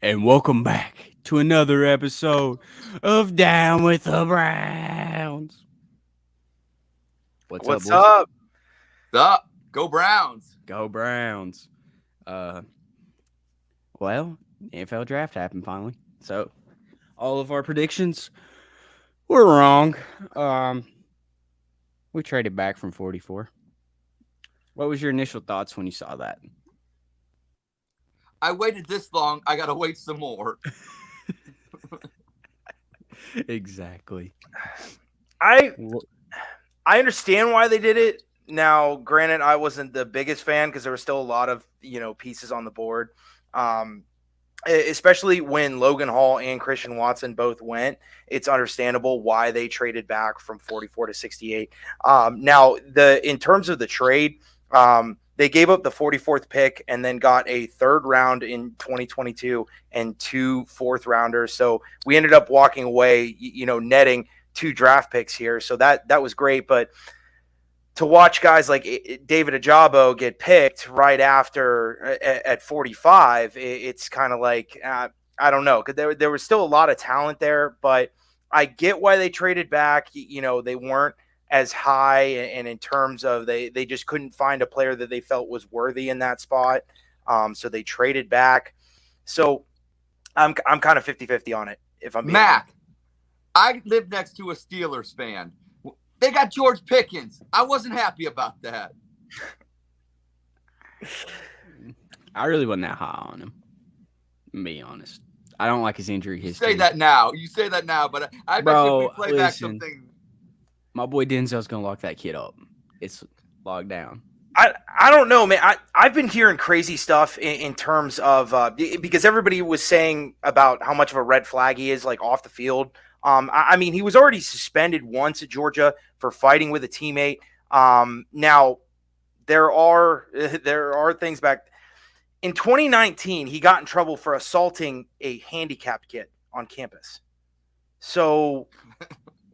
And welcome back to another episode of Down with the Browns. What's up, What's boys? up? Up, go Browns. Go Browns. Uh, well, the NFL draft happened finally. So, all of our predictions were wrong. Um, we traded back from 44. What was your initial thoughts when you saw that? I waited this long. I got to wait some more. Exactly. I Wh- I understand why they did it. Now, granted, I wasn't the biggest fan because there were still a lot of pieces on the board, especially when Logan Hall and Christian Watson both went. It's understandable why they traded back from 44 to 68. Now, in terms of the trade, they gave up the 44th pick and then got a third round in 2022 and two fourth rounders. So we ended up walking away, netting two draft picks here. So that was great. But to watch guys like David Ajabo get picked right after at 45, it's kind of like, I don't know, because there was still a lot of talent there, but I get why they traded back. They weren't as high, and in terms of they just couldn't find a player that they felt was worthy in that spot. So they traded back. So I'm kind of 50-50 on it, if I'm being Mac, I live next to a Steelers fan. They got George Pickens. I wasn't happy about that. I really wasn't that high on him. To be honest, I don't like his injury You history. say that now. You say that now, but I bet you Bro, if we play back listen. something. My boy Denzel's gonna lock that kid up. It's locked down. I don't know, man. I've been hearing crazy stuff in terms of because everybody was saying about how much of a red flag he is, like off the field. I mean, he was already suspended once at Georgia for fighting with a teammate. Now there are things back in 2019. He got in trouble for assaulting a handicapped kid on campus. So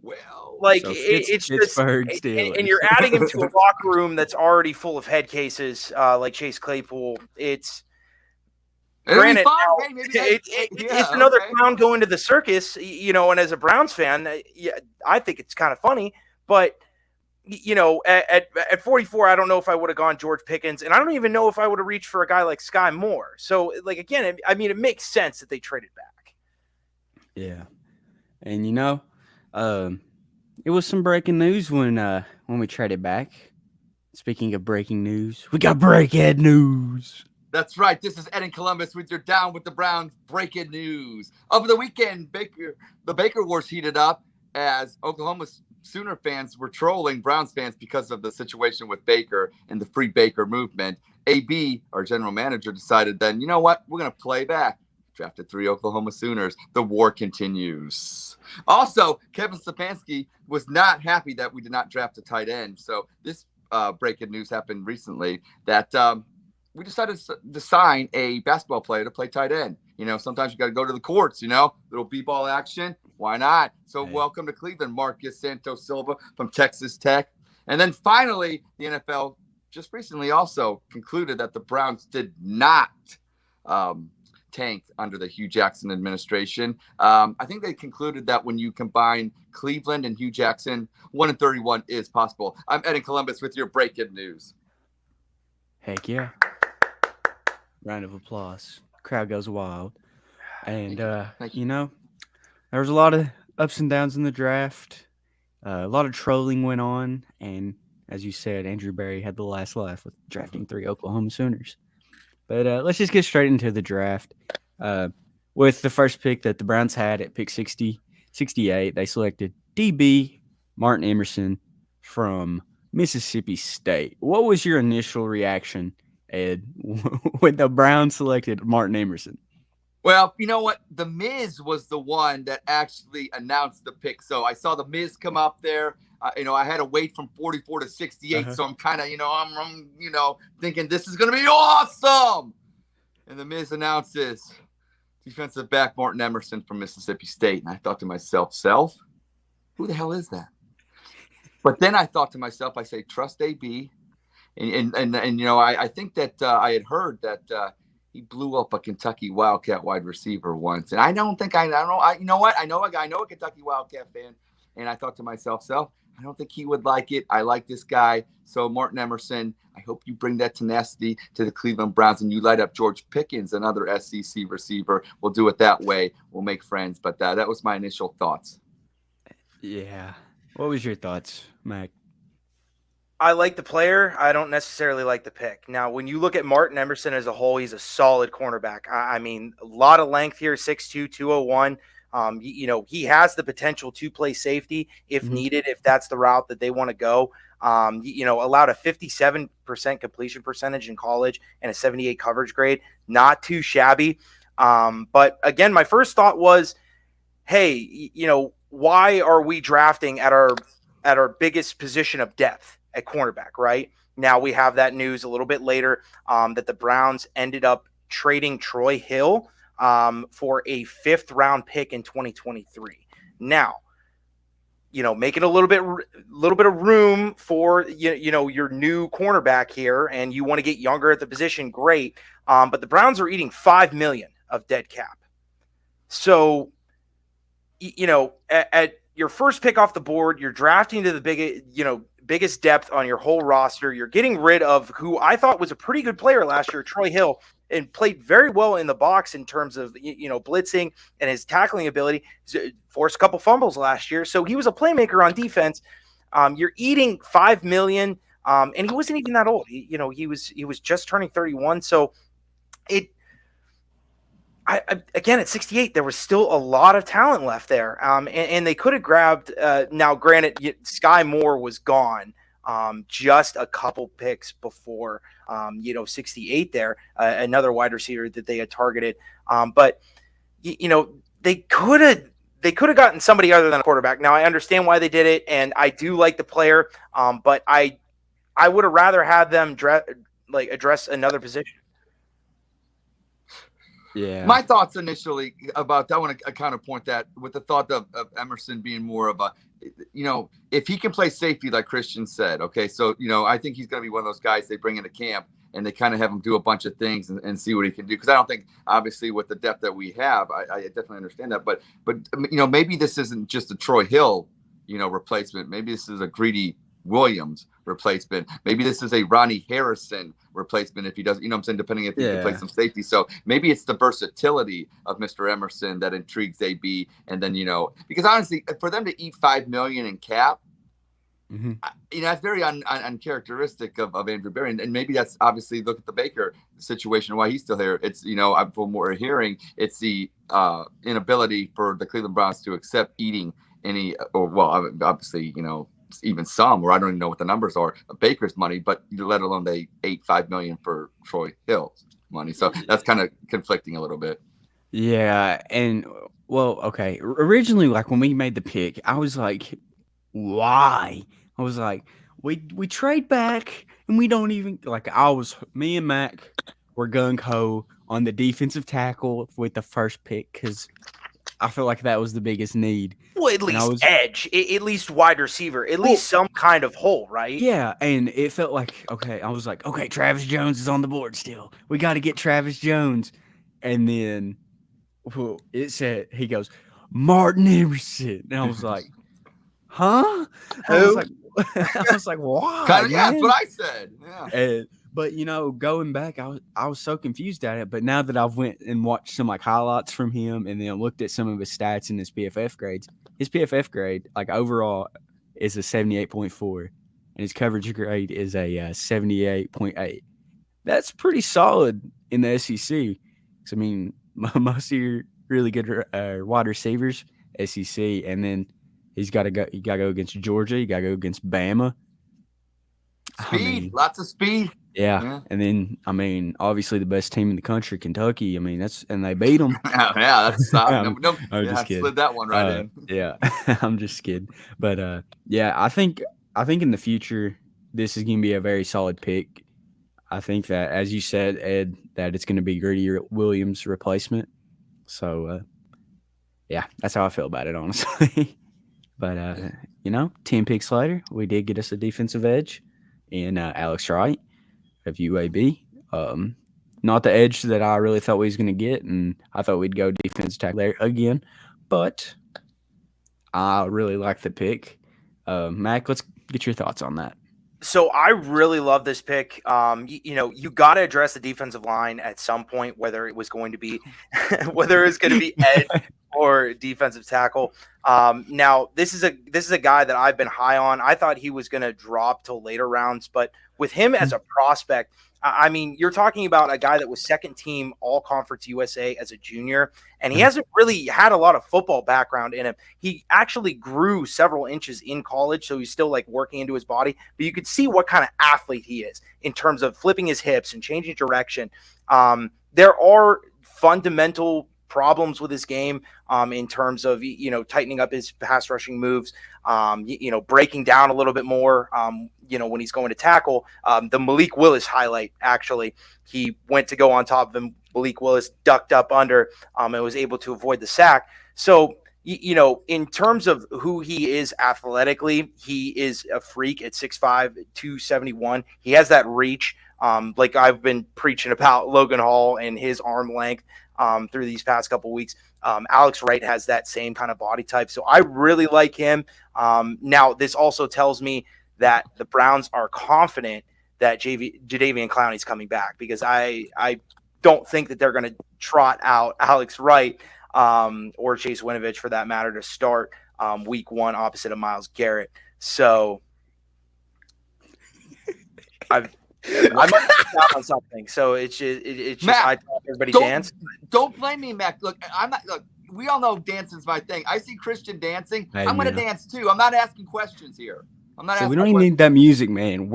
Well, like So it's just Pittsburgh Steelers. and you're adding him to a locker room that's already full of head cases like Chase Claypool. It's it'll be granted fun. now, Hey, maybe it's another okay. clown going to the circus, and as a Browns fan, yeah, I think it's kind of funny, but at 44, I don't know if I would have gone George Pickens, and I don't even know if I would have reached for a guy like Sky Moore. So like again, I mean, it makes sense that they traded back. Yeah, and it was some breaking news when we traded back. Speaking of breaking news, we got breaking news. That's right. This is Ed in Columbus with your Down with the Browns breaking news. Over the weekend, the Baker Wars heated up as Oklahoma Sooner fans were trolling Browns fans because of the situation with Baker and the Free Baker movement. AB, our general manager, decided then, you know what? We're going to play back. Drafted 3 Oklahoma Sooners. The war continues. Also, Kevin Stefanski was not happy that we did not draft a tight end. So this breaking news happened recently that we decided to sign a basketball player to play tight end. Sometimes you got to go to the courts, little b-ball action. Why not? So welcome to Cleveland, Marcus Santos Silva from Texas Tech. And then finally, the NFL just recently also concluded that the Browns did not tank under the Hugh Jackson administration. I think they concluded that when you combine Cleveland and Hugh Jackson, 1-31 is possible. I'm Ed in Columbus with your breaking news. Heck yeah! Round of applause. Crowd goes wild, and Thank you. there was a lot of ups and downs in the draft. A lot of trolling went on, and as you said, Andrew Berry had the last laugh with drafting 3 Oklahoma Sooners. But let's just get straight into the draft. With the first pick that the Browns had at pick 68, they selected DB Martin Emerson from Mississippi State. What was your initial reaction, Ed, when the Browns selected Martin Emerson? Well, you know what? The Miz was the one that actually announced the pick. So I saw the Miz come up there. I had to wait from 44 to 68. So I'm kind of, I'm thinking this is going to be awesome. And the Miz announces defensive back Martin Emerson from Mississippi State. And I thought to myself, who the hell is that? But then I thought to myself, I say, trust AB. And I think that I had heard that he blew up a Kentucky Wildcat wide receiver once, and I don't know. You know what? I know a Kentucky Wildcat fan, and I thought to myself, I don't think he would like it. I like this guy. So Martin Emerson, I hope you bring that tenacity to the Cleveland Browns and you light up George Pickens, another SEC receiver. We'll do it that way. We'll make friends. But that was my initial thoughts. Yeah. What was your thoughts, Mac? I like the player. I don't necessarily like the pick. Now, when you look at Martin Emerson as a whole, he's a solid cornerback. I mean, a lot of length here, 6'2", 201. He has the potential to play safety if needed, if that's the route that they want to go. Allowed a 57% completion percentage in college and a 78 coverage grade. Not too shabby. But again, my first thought was, hey, why are we drafting at our biggest position of depth at cornerback, right? Now we have that news a little bit later that the Browns ended up trading Troy Hill for a 5th round pick in 2023. Now, making a little bit of room for your new cornerback here, and you want to get younger at the position, great. But the Browns are eating $5 million of dead cap. So, at your first pick off the board, you're drafting to the biggest depth on your whole roster. You're getting rid of who I thought was a pretty good player last year, Troy Hill, and played very well in the box in terms of, blitzing and his tackling ability. Forced a couple fumbles last year. So he was a playmaker on defense. You're eating $5 million. And he wasn't even that old. He was just turning 31. So again, at 68, there was still a lot of talent left there. And they could have grabbed, now granted, Sky Moore was gone just a couple picks before, 68 there, another wide receiver that they had targeted. But they could have gotten somebody other than a quarterback. Now I understand why they did it, and I do like the player. But I would have rather had them address another position. Yeah. My thoughts initially about that, I want to counterpoint that with the thought of Emerson being more of a, if he can play safety, like Christian said, okay, so, I think he's going to be one of those guys they bring into camp and they kind of have him do a bunch of things and see what he can do. Because I don't think, obviously, with the depth that we have, I definitely understand that. But maybe this isn't just a Troy Hill, replacement. Maybe this is a Greedy Williams replacement. Maybe this is a Ronnie Harrison replacement if he does, I'm saying, depending if he can play some safety. So maybe it's the versatility of Mr. Emerson that intrigues AB. And then, because honestly, for them to eat $5 million in cap, that's very uncharacteristic of Andrew Berry. And maybe that's obviously, look at the Baker situation, why he's still here. It's, from what we're hearing, it's the inability for the Cleveland Browns to accept eating any, obviously, even some, or I don't even know what the numbers are, of Baker's money, but let alone they ate $5 million for Troy Hill's money. So that's kind of conflicting a little bit. Yeah. And okay. Originally, like when we made the pick, I was like, why? I was like, we trade back and we don't even me and Mac were gung ho on the defensive tackle with the first pick because I feel like that was the biggest need. Well, at least edge, at least wide receiver, at least some kind of hole, right? Yeah, and it felt like, okay, I was like, okay, Travis Jones is on the board still. We got to get Travis Jones. And then it said, he goes, Martin Emerson. And I was like, huh? I was like, why? That's what I said. Yeah. But going back, I was so confused at it. But now that I've went and watched some highlights from him, and then looked at some of his stats and his PFF grades, his PFF grade overall is a 78.4, and his coverage grade is a 78.8. That's pretty solid in the SEC. I mean, most of your really good wide receivers, SEC, and then he's got to go. You got to go against Georgia. You got to go against Bama. Speed, lots of speed. Yeah. And then, obviously the best team in the country, Kentucky. And they beat them. Yeah, that's I'm just kidding. Slid that one right in. Yeah, I'm just kidding. But I think in the future this is going to be a very solid pick. I think that, as you said, Ed, that it's going to be Greedy Williams' replacement. So that's how I feel about it, honestly. But 10 picks later, we did get us a defensive edge in Alex Wright of UAB. not the edge that I really thought we was going to get, and I thought we'd go defense tackle there again. But I really like the pick. Mac, let's get your thoughts on that. So I really love this pick. You got to address the defensive line at some point, whether it was going to be, whether it's going to be edge or defensive tackle. Now this is a guy that I've been high on. I thought he was going to drop till later rounds, but with him as a prospect, I mean, you're talking about a guy that was second team All Conference USA as a junior, and he hasn't really had a lot of football background in him. He actually grew several inches in college, so he's still like working into his body, but you could see what kind of athlete he is in terms of flipping his hips and changing direction. There are fundamental problems with his game in terms of tightening up his pass rushing moves, breaking down a little bit more when he's going to tackle. The Malik Willis highlight, actually, he went to go on top of him. Malik Willis ducked up under and was able to avoid the sack. So in terms of who he is athletically, he is a freak at 6'5", 271. He has that reach. Like I've been preaching about Logan Hall and his arm length through these past couple weeks. Alex Wright has that same kind of body type. So I really like him. Now, this also tells me that the Browns are confident that Jadeveon Clowney's coming back, because I don't think that they're going to trot out Alex Wright or Chase Winovich, for that matter, to start week 1 opposite of Myles Garrett. So I'm on something. So it's just Matt, I thought everybody dance. Don't blame me, Mac. Look, I'm not. Look, we all know dancing's my thing. I see Christian dancing. Hey, I'm going to dance too. I'm not asking questions here. I'm not. So we don't even need that music, man.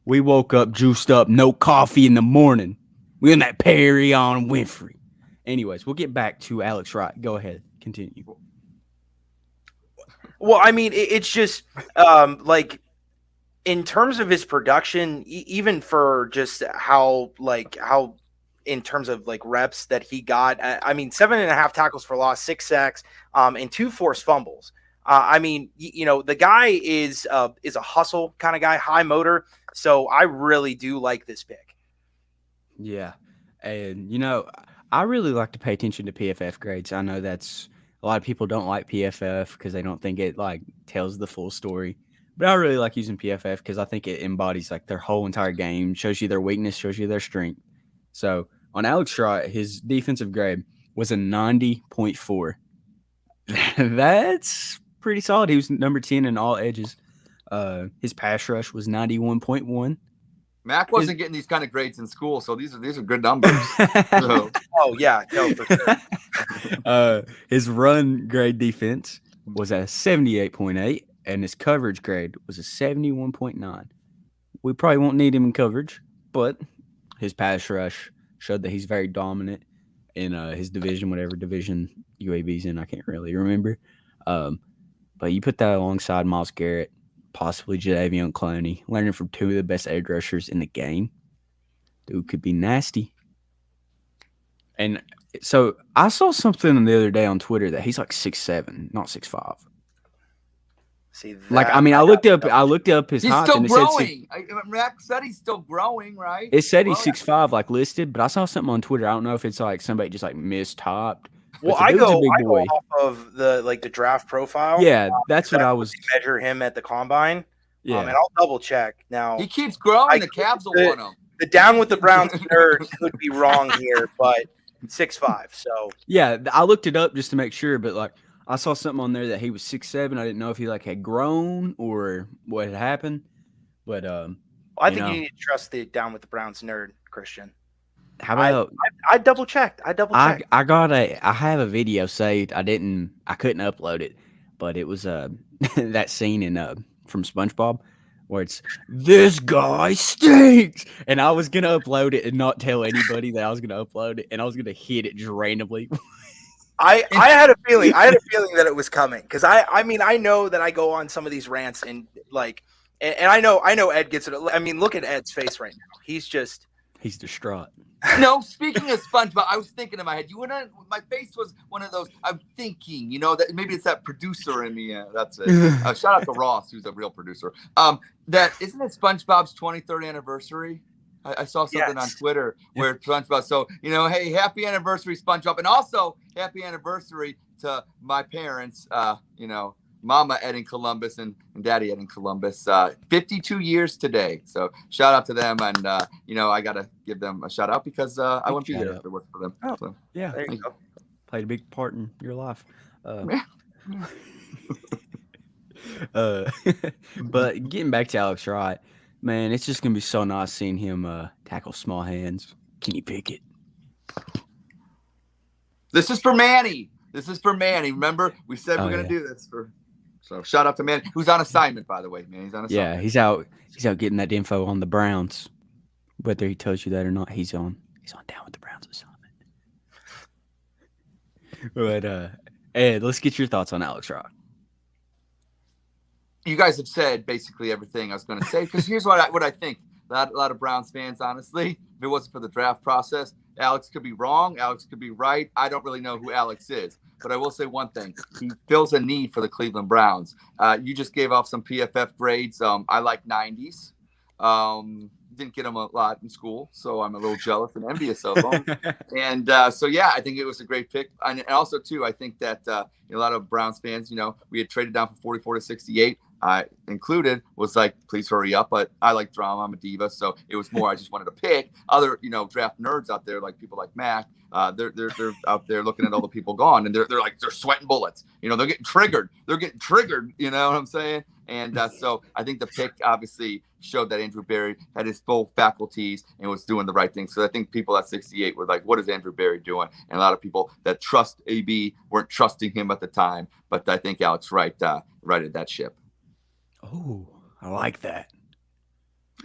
We woke up juiced up, no coffee in the morning. We in that Perry on Winfrey. Anyways, we'll get back to Alex Wright. Go ahead, continue. Well, I mean, it's just like in terms of his production, even for just how in terms of like reps that he got, I mean, 7.5 tackles for loss, 6 sacks, and 2 forced fumbles. I mean, the guy is a hustle kind of guy, high motor. So I really do like this pick. Yeah. And, I really like to pay attention to PFF grades. I know that's a lot of people don't like PFF because they don't think it like tells the full story. But I really like using PFF because I think it embodies like their whole entire game, shows you their weakness, shows you their strength. So on Alex Wright, his defensive grade was a 90.4. That's pretty solid. He was number 10 in all edges. His pass rush was 91.1. Mac wasn't getting these kind of grades in school, so these are good numbers. So. Oh yeah, no, for sure. His run grade defense was a 78.8, and his coverage grade was a 71.9. We probably won't need him in coverage, but his pass rush showed that he's very dominant in his division, whatever division UAB's in. I can't really remember. But you put that alongside Myles Garrett, possibly Jadeveon Clowney, learning from 2 of the best edge rushers in the game. Dude could be nasty. And so I saw something the other day on Twitter that he's like 6'7", not 6'5". See, I looked up his he's height, still and it growing. Mac said he's still growing, right? It said he's 6'5", like listed, but I saw something on Twitter. I don't know if it's like somebody just like mistopped. Well, I go off of the draft profile. Yeah, that's what I was. Measure him at the combine. Yeah, and I'll double check now. He keeps growing. The Cavs will want him. The down with the Browns nerd could be wrong here, but 6'5". So yeah, I looked it up just to make sure, but like I saw something on there that he was 6'7". I didn't know if he like had grown or what had happened, but I think you need to trust the down with the Browns nerd, Christian. How about I double checked. I have a video saved. I couldn't upload it, but it was that scene in from SpongeBob where it's this guy stinks, and I was gonna upload it and not tell anybody that I was gonna upload it, and I was gonna hit it just randomly. I had a feeling that it was coming, because I mean I know that I go on some of these rants and like and I know Ed gets it. I mean, look at Ed's face right now. He's distraught. No, speaking of SpongeBob, I was thinking in my head. My face was one of those. I'm thinking, that maybe it's that producer in me. That's it. Shout out to Ross, who's a real producer. That isn't it SpongeBob's 23rd anniversary. I saw something on Yes. Twitter where SpongeBob. So, hey, happy anniversary, SpongeBob. And also happy anniversary to my parents, Mama Ed in Columbus and Daddy Ed in Columbus. 52 years today. So shout out to them. And, I got to give them a shout out because I wouldn't be here if it wasn't for them. Oh, So, yeah. There you go. Played a big part in your life. Yeah. But getting back to Alex Wright, man, it's just gonna be so nice seeing him tackle small hands. Kenny Pickett. This is for Manny. Remember, we said we're Oh, going to yeah. do this So shout out to Manny, who's on assignment, by the way. Man, he's on assignment. Yeah, he's out getting that info on the Browns. Whether he tells you that or not, he's on down with the Browns assignment. But Ed, let's get your thoughts on Alex Wright. You guys have said basically everything I was going to say, because here's what I think. A lot of Browns fans, honestly, if it wasn't for the draft process, Alex could be wrong. Alex could be right. I don't really know who Alex is, but I will say one thing. He fills a need for the Cleveland Browns. You just gave off some PFF grades. I like 90s. Didn't get them a lot in school, so I'm a little jealous and envious of them. And so, yeah, I think it was a great pick. And also, too, I think that a lot of Browns fans, we had traded down from 44 to 68. I included was like, please hurry up. But I like drama. I'm a diva. So it was more, I just wanted to pick other, draft nerds out there, like people like Mac. They're out there looking at all the people gone, and they're sweating bullets. They're getting triggered. You know what I'm saying? And so I think the pick obviously showed that Andrew Berry had his full faculties and was doing the right thing. So I think people at 68 were like, what is Andrew Berry doing? And a lot of people that trust AB weren't trusting him at the time. But I think Alex Wright righted that ship. Oh, I like that.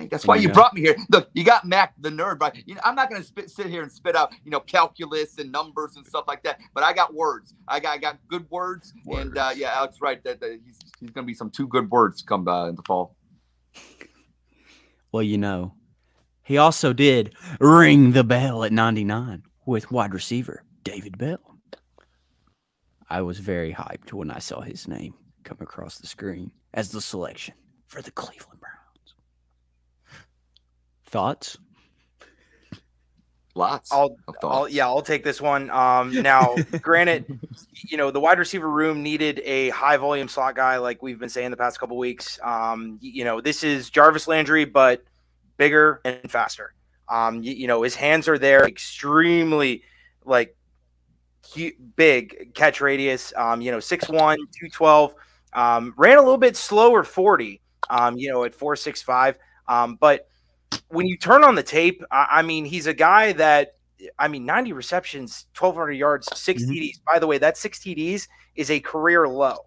That's why you brought me here. Look, you got Mac the nerd, but I'm not going to sit here and spit out, calculus and numbers and stuff like that. But I got words. I got good words. And Alex Wright, that he's going to be some 2 good words come in the fall. Well, he also did ring the bell at 99 with wide receiver David Bell. I was very hyped when I saw his name come across the screen as the selection for the Cleveland Browns. Thoughts? Lots. I'll take this one. Now, granted, the wide receiver room needed a high volume slot guy, like we've been saying the past couple weeks. This is Jarvis Landry, but bigger and faster. His hands are there, extremely big catch radius. 6'1", 212. Ran a little bit slower 40. At 4.65. But when you turn on the tape, he's a guy that, 90 receptions, 1,200 yards, 6 TDs. By the way, that 6 TDs is a career low.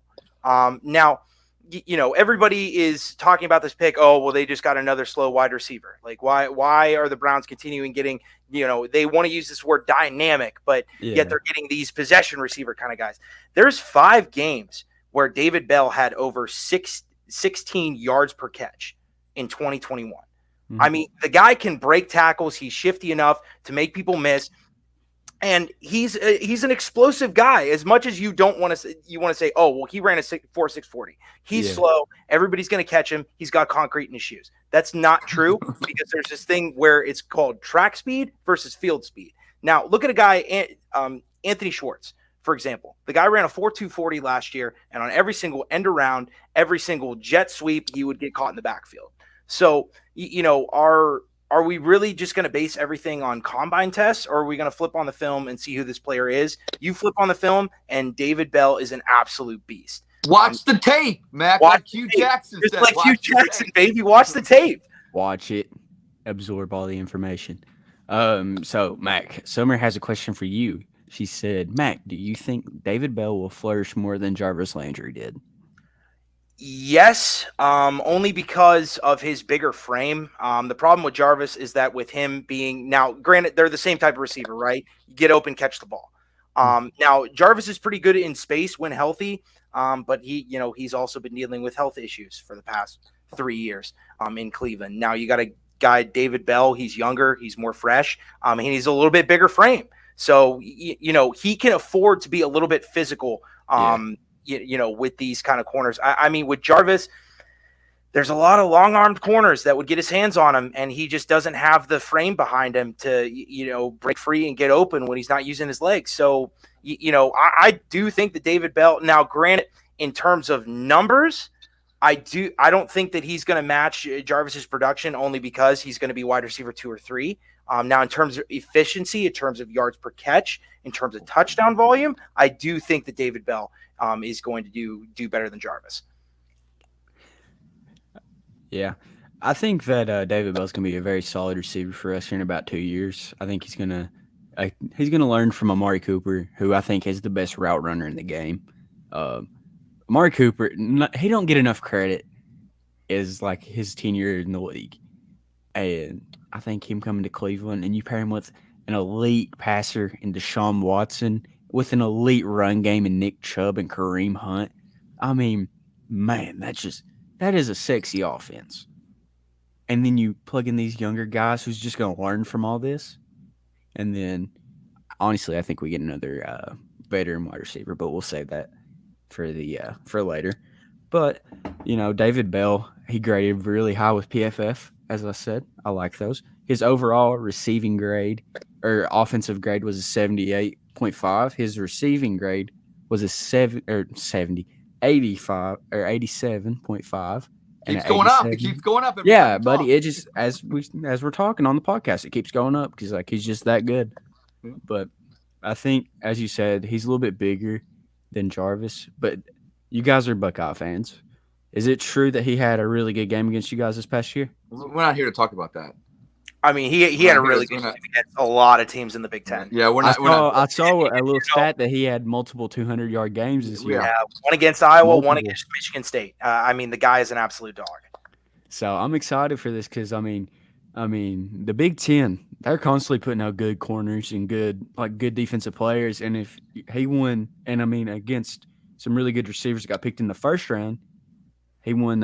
Now, everybody is talking about this pick. Oh, well, they just got another slow wide receiver. Like, why are the Browns continuing getting, they want to use this word dynamic, but yet they're getting these possession receiver kind of guys. There's 5 games where David Bell had over 16 yards per catch in 2021. The guy can break tackles. He's shifty enough to make people miss. And he's an explosive guy. As much as you don't want to, you want to say, oh, well, he ran a 4.640. He's slow. Everybody's going to catch him. He's got concrete in his shoes. That's not true because there's this thing where it's called track speed versus field speed. Now, look at a guy, Anthony Schwartz, for example. The guy ran a 4.240 last year, and on every single end around, every single jet sweep, he would get caught in the backfield. So, are we really just going to base everything on combine tests, or are we going to flip on the film and see who this player is? You flip on the film, and David Bell is an absolute beast. Watch the tape, Mac. Like Hugh Jackson said. Like Hugh Jackson, baby. Watch the tape. Watch it. Absorb all the information. So, Mac, Summer has a question for you. She said, Mac, do you think David Bell will flourish more than Jarvis Landry did? Yes, only because of his bigger frame. The problem with Jarvis is that with him being, now granted, they're the same type of receiver, right? You get open, catch the ball. Now Jarvis is pretty good in space when healthy, but he's also been dealing with health issues for the past 3 years in Cleveland. Now you got a guy, David Bell. He's younger, he's more fresh, and he's a little bit bigger frame. So he can afford to be a little bit physical. With these kind of corners. With Jarvis, there's a lot of long-armed corners that would get his hands on him, and he just doesn't have the frame behind him to, break free and get open when he's not using his legs. So, I do think that David Bell, now granted, in terms of numbers, I don't think that he's going to match Jarvis's production only because he's going to be wide receiver 2 or 3. Now, in terms of efficiency, in terms of yards per catch, in terms of touchdown volume, I do think that David Bell is going to do better than Jarvis. Yeah, I think that David Bell's gonna be a very solid receiver for us here in about 2 years. I think he's gonna learn from Amari Cooper, who I think is the best route runner in the game. Amari Cooper, he don't get enough credit as like his tenure in the league, and I think him coming to Cleveland and you pair him with an elite passer in Deshaun Watson with an elite run game in Nick Chubb and Kareem Hunt. I mean, man, that is a sexy offense. And then you plug in these younger guys who's just going to learn from all this. And then, honestly, I think we get another veteran wide receiver, but we'll save that for later. But, David Bell, he graded really high with PFF, as I said. I like those. His overall receiving grade or offensive grade was a 78.5. His receiving grade was a 85 or 87.5. Keeps going up. It keeps going up. Yeah, buddy. It just as we're talking on the podcast, it keeps going up because he's just that good. But I think, as you said, he's a little bit bigger than Jarvis. But you guys are Buckeye fans. Is it true that he had a really good game against you guys this past year? We're not here to talk about that. I mean, he had a really good game against a lot of teams in the Big Ten. Yeah, I saw a little stat that he had multiple 200-yard games this year. Yeah, one against Iowa, one against Michigan State. The guy is an absolute dog. So I'm excited for this because, I mean, the Big Ten, they're constantly putting out good corners and good defensive players. And if he won, against some really good receivers that got picked in the first round, he won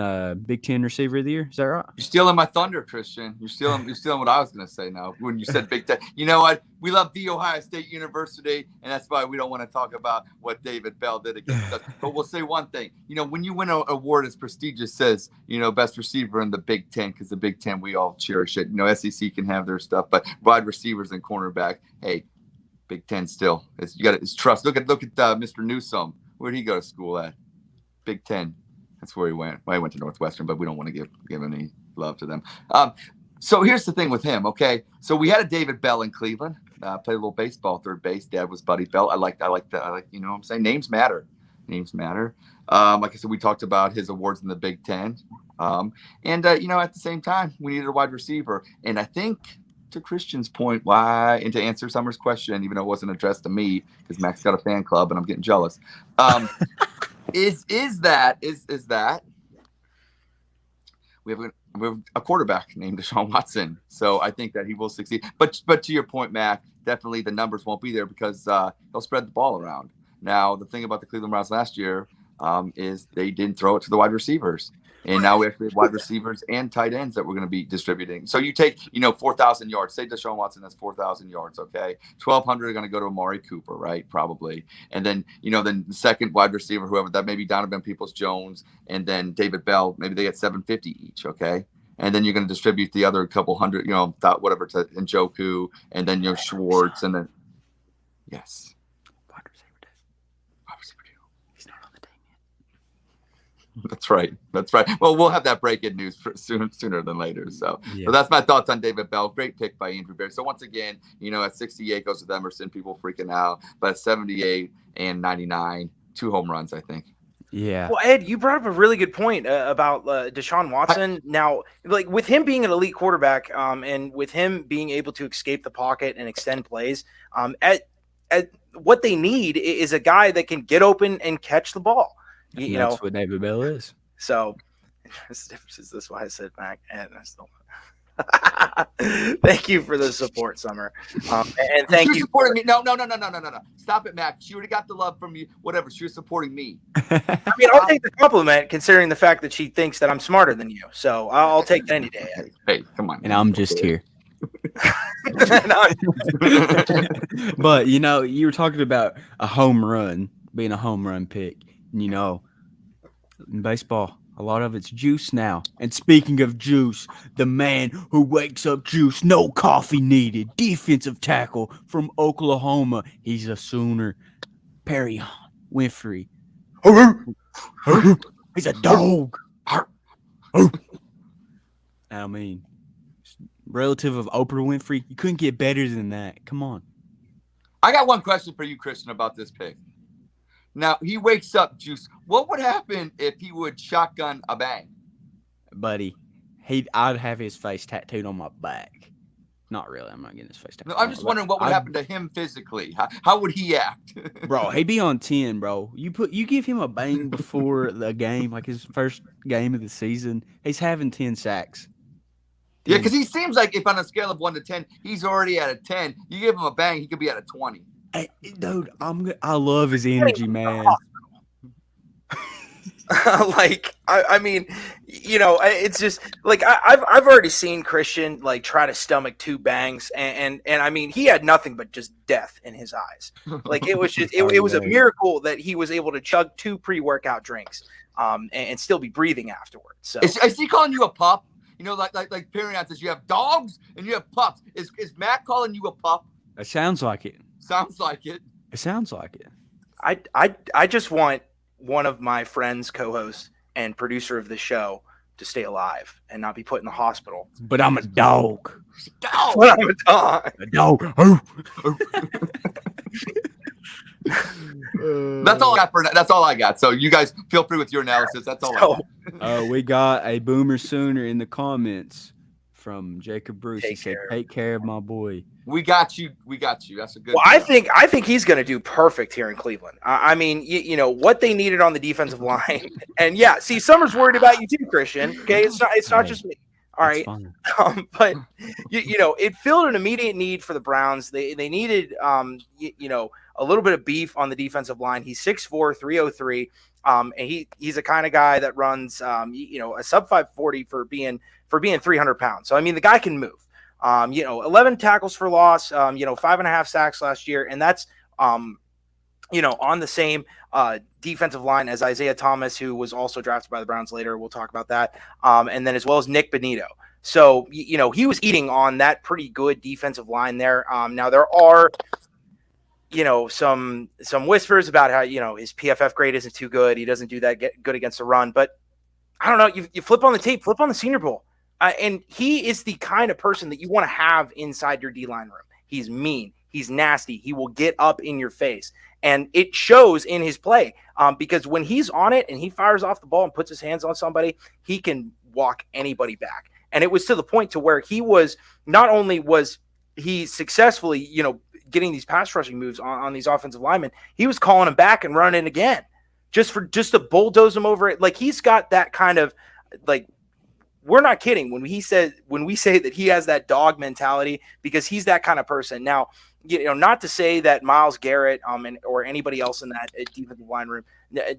Big Ten Receiver of the Year. Is that right? You're stealing my thunder, Christian. You're stealing what I was going to say now when you said Big Ten. You know what? We love The Ohio State University, and that's why we don't want to talk about what David Bell did against us. But we'll say one thing. When you win an award as prestigious as, best receiver in the Big Ten, because the Big Ten, we all cherish it. SEC can have their stuff, but wide receivers and cornerback, hey, Big Ten still. It's trust. Look at Mr. Newsome. Where'd he go to school at? Big Ten. That's where he went. Well, he went to Northwestern, but we don't want to give any love to them. So here's the thing with him. Okay, so we had a David Bell in Cleveland. Played a little baseball, third base. Dad was Buddy Bell. I like that. What I'm saying, names matter. Names matter. Like I said, we talked about his awards in the Big Ten. At the same time, we needed a wide receiver. And I think, to Christian's point, and to answer Summer's question, even though it wasn't addressed to me, because Max got a fan club and I'm getting jealous. Is that we have a quarterback named Deshaun Watson, so I think that he will succeed. But to your point, Mac, definitely the numbers won't be there because he'll spread the ball around. Now, the thing about the Cleveland Browns last year is they didn't throw it to the wide receivers. And now we actually have wide receivers and tight ends that we're going to be distributing. So you take, 4,000 yards. Say Deshaun Watson has 4,000 yards, okay? 1,200 are going to go to Amari Cooper, right? Probably. And then, then the second wide receiver, whoever, that may be Donovan Peoples-Jones, and then David Bell, maybe they get 750 each, okay? And then you're going to distribute the other couple hundred, whatever, to Njoku, and then Schwartz, and then, yes. That's right. Well, we'll have that breaking news sooner than later. So that's my thoughts on David Bell. Great pick by Andrew Berry. So once again, at 68 goes with Emerson. People freaking out. But at 78 and 99, 2 home runs, I think. Yeah. Well, Ed, you brought up a really good point about Deshaun Watson. Now, with him being an elite quarterback, and with him being able to escape the pocket and extend plays, at what they need is a guy that can get open and catch the ball. That's what David Bell is. So this is why I said Mac, and I still thank you for the support, Summer. And thank you supporting me. No. Stop it, Mac. She already got the love from you. Whatever. She was supporting me. I'll take the compliment considering the fact that she thinks that I'm smarter than you. So I'll take that any day. Hey, come on. And I'm just here. But you were talking about a home run being a home run pick. In baseball, A lot of it's juice now. And speaking of juice, the man who wakes up juice, no coffee needed, defensive tackle from Oklahoma. He's a Sooner. Perry Winfrey. He's a dog. I mean, relative of Oprah Winfrey, you couldn't get better than that. Come on. I got one question for you, Christian, about this pick. Now, he wakes up juice. What would happen if he would shotgun a bang? Buddy, I'd have his face tattooed on my back. Not really. I'm not getting his face tattooed. No, I'm just wondering what would happen to him physically. How would he act? Bro, he'd be on 10, bro. You give him a bang before the game, like his first game of the season, he's having 10 sacks. Yeah, because he seems like if on a scale of 1 to 10, he's already at a 10. You give him a bang, he could be at a 20. Hey, dude, I love his energy, man. Like, I mean, you know, it's just like I've already seen Christian like try to stomach 2 bangs, and I mean, he had nothing but just death in his eyes. Like, it was just it was a miracle that he was able to chug 2 pre-workout drinks, and still be breathing afterwards. So is he calling you a pup? You know, like Perrion says, you have dogs and you have pups. Is Matt calling you a pup? It sounds like it. Sounds like it. It sounds like it. I just want one of my friends, co-host and producer of the show, to stay alive and not be put in the hospital. But I'm a dog. Dog. But I'm a dog. A dog. That's all I got for. That's all I got. So you guys feel free with your analysis. That's all I got. We got a Boomer Sooner in the comments from Jacob Bruce. He said, "Take care of my boy." We got you. We got you. That's a good. Well, I think he's going to do perfect here in Cleveland. I mean, you know what they needed on the defensive line, and yeah. See, Summer's worried about you too, Christian. Okay, it's not just me. All right, but you know, it filled an immediate need for the Browns. They needed you know, a little bit of beef on the defensive line. He's 6'4", 303. And he's a kind of guy that runs you know, a sub 540 for being 300 pounds. So I mean, the guy can move. You know, 11 tackles for loss. You know, 5.5 sacks last year, and that's you know, on the same defensive line as Isaiah Thomas, who was also drafted by the Browns later. We'll talk about that. And then as well as Nick Benito. So, you know, he was eating on that pretty good defensive line there. Now there are, you know, some whispers about how, you know, his PFF grade isn't too good. He doesn't do that good against the run. But I don't know. You flip on the tape, flip on the Senior Bowl. And he is the kind of person that you want to have inside your D-line room. He's mean. He's nasty. He will get up in your face. And it shows in his play because when he's on it and he fires off the ball and puts his hands on somebody, he can walk anybody back. And it was to the point to where he was not only was he successfully, you know, getting these pass rushing moves on these offensive linemen, he was calling them back and running again just to bulldoze them over it. Like, he's got that kind of, like, we're not kidding when we say that he has that dog mentality, because he's that kind of person. Now, you know, not to say that Myles Garrett or anybody else in that defensive line room,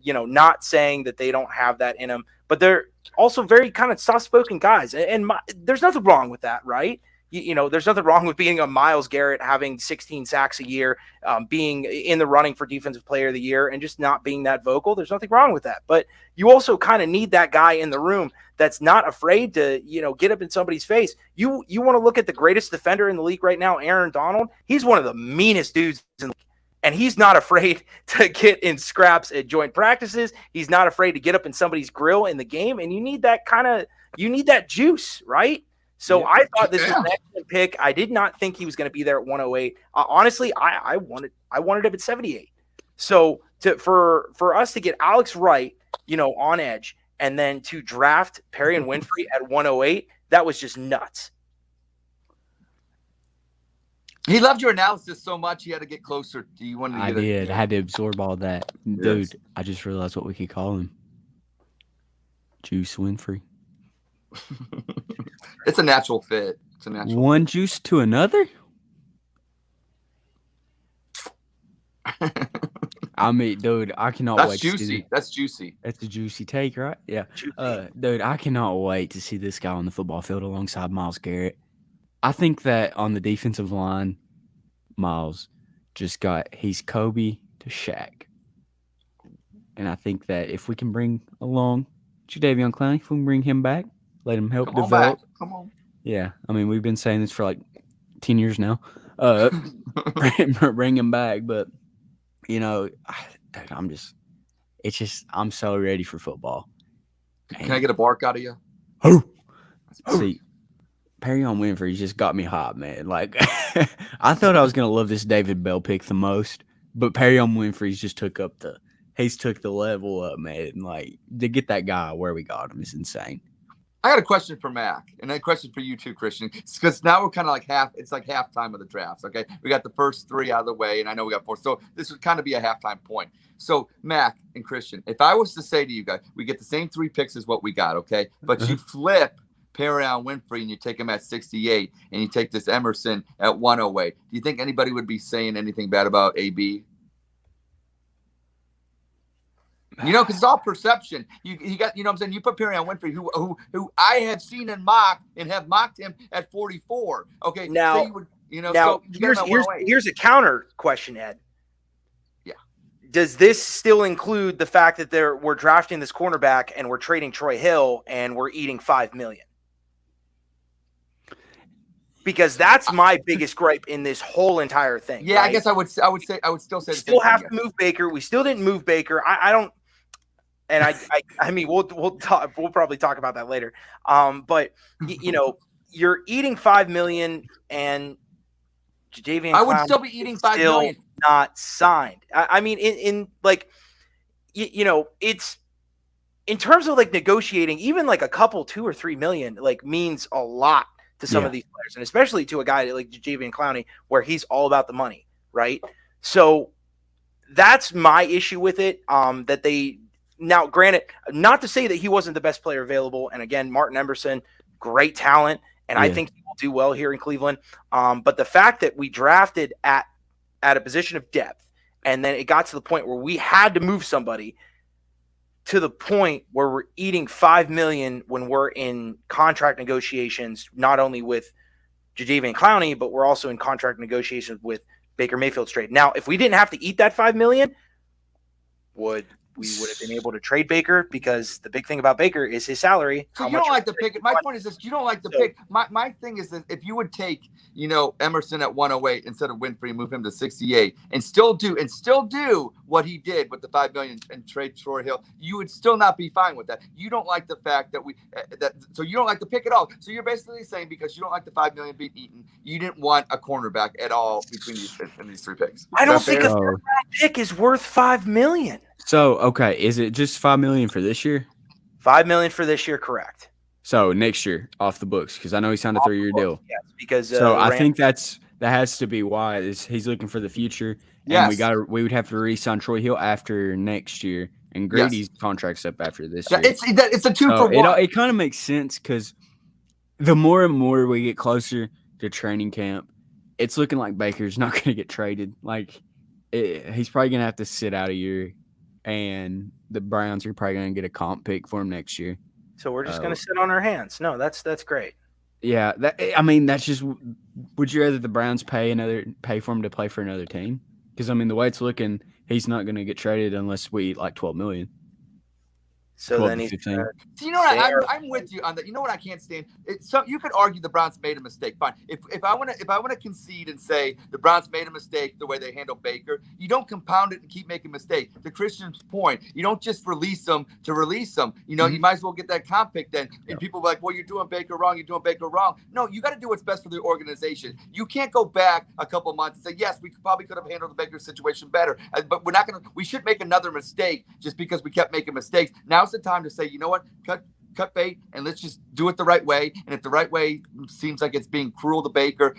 you know, not saying that they don't have that in them, but they're also very kind of soft-spoken guys, and there's nothing wrong with that, right? You know, there's nothing wrong with being a Myles Garrett, having 16 sacks a year, being in the running for Defensive Player of the Year, and just not being that vocal. There's nothing wrong with that. But you also kind of need that guy in the room that's not afraid to, you know, get up in somebody's face. You want to look at the greatest defender in the league right now, Aaron Donald. He's one of the meanest dudes in the league. And he's not afraid to get in scraps at joint practices. He's not afraid to get up in somebody's grill in the game. And you need that juice, right? So yeah. I thought this was an excellent pick. I did not think he was going to be there at 108. Honestly, I wanted him at 78. So for us to get Alex Wright, you know, on edge, and then to draft Perrion Winfrey at 108, that was just nuts. He loved your analysis so much he had to get closer. Do you want to? I had to absorb all that, dude. Yes. I just realized what we could call him. Juice Winfrey. It's a natural fit. It's a natural. One juice to another. I mean, dude, I cannot wait. That's juicy. That's juicy. That's a juicy take, right? Yeah. Dude, I cannot wait to see this guy on the football field alongside Myles Garrett. I think that on the defensive line, Myles he's Kobe to Shaq. And I think that if we can bring along Jadeveon Clowney, if we can bring him back, let him help Come on develop. back. Come on. Yeah, I mean, we've been saying this for like 10 years now. Bring him back, but dude, I'm so ready for football. Can I get a bark out of you? See, Perrion Winfrey just got me hot, man. Like, I thought I was gonna love this David Bell pick the most, but Perrion Winfrey's just took the level up, man. Like, to get that guy where we got him is insane. I got a question for Mac, and a question for you too, Christian. Because now we're kind of like it's like halftime of the drafts. Okay, we got the first 3 out of the way, and I know we got 4. So this would kind of be a halftime point. So Mac and Christian, if I was to say to you guys, we get the same 3 picks as what we got, okay, but you flip Perrion Winfrey and you take him at 68, and you take this Emerson at 108. Do you think anybody would be saying anything bad about AB? Because it's all perception. You got, what I'm saying? You put Perrion Winfrey, who I have seen and have mocked him at 44. Okay, now, so you would, here's a counter question, Ed. Yeah. Does this still include the fact that we're drafting this cornerback and we're trading Troy Hill and we're eating $5 million? Because that's my biggest gripe in this whole entire thing. Yeah, right? I guess I would still say we still have to move Baker. We still didn't move Baker. I don't. And I mean, we'll probably talk about that later. But you're eating $5 million, and Jadeveon I would still be eating $5 million. Not signed. I mean, it's in terms of like negotiating, even like a couple, $2 or $3 million, like means a lot to some of these players, and especially to a guy like Jadeveon Clowney, where he's all about the money, right? So that's my issue with it. That they. Now, granted, not to say that he wasn't the best player available. And again, Martin Emerson, great talent. And I think he will do well here in Cleveland. But the fact that we drafted at a position of depth, and then it got to the point where we had to move somebody to the point where we're eating $5 million when we're in contract negotiations, not only with Jadeveon Clowney, but we're also in contract negotiations with Baker Mayfield's trade. Now, if we didn't have to eat that $5 million, we would have been able to trade Baker, because the big thing about Baker is his salary. So you don't like the pick. My point is this: you don't like the pick. My thing is that if you would take, Emerson at 108 instead of Winfrey, move him to 68, and still do what he did with the $5 million and trade Troy Hill, you would still not be fine with that. You don't like the fact that so you don't like the pick at all. So you're basically saying, because you don't like the $5 million being eaten, you didn't want a cornerback at all between these 3 picks. I don't think a third-round pick is worth $5 million. So, okay, is it just $5 million for this year? $5 million for this year, correct. So next year, off the books, because I know he signed a 3-year deal. Yes, because so I think that has to be why he's looking for the future. And we would have to re-sign Troy Hill after next year, and Grady's contract's up after this year. It's a 2 for 1. It kind of makes sense, because the more and more we get closer to training camp, it's looking like Baker's not going to get traded. Like, he's probably going to have to sit out a year. And the Browns are probably going to get a comp pick for him next year. So we're just going to sit on our hands. No, that's great. Yeah, that's just. Would you rather the Browns pay for him to play for another team? Because the way it's looking, he's not going to get traded unless we eat like $12 million. So then he's. You know what? I'm with you on that. You know what I can't stand? So you could argue the Browns made a mistake. Fine. If I want to concede and say the Browns made a mistake the way they handled Baker, you don't compound it and keep making mistakes. To Christian's point, you don't just release them to release them. You might as well get that comp pick then. And people are like, well, you're doing Baker wrong. You're doing Baker wrong. No, you got to do what's best for the organization. You can't go back a couple of months and say, yes, we probably could have handled the Baker situation better, but we're not going to. We should make another mistake just because we kept making mistakes. Now's the time to say, you know what, cut bait, and let's just do it the right way. And if the right way seems like it's being cruel to Baker,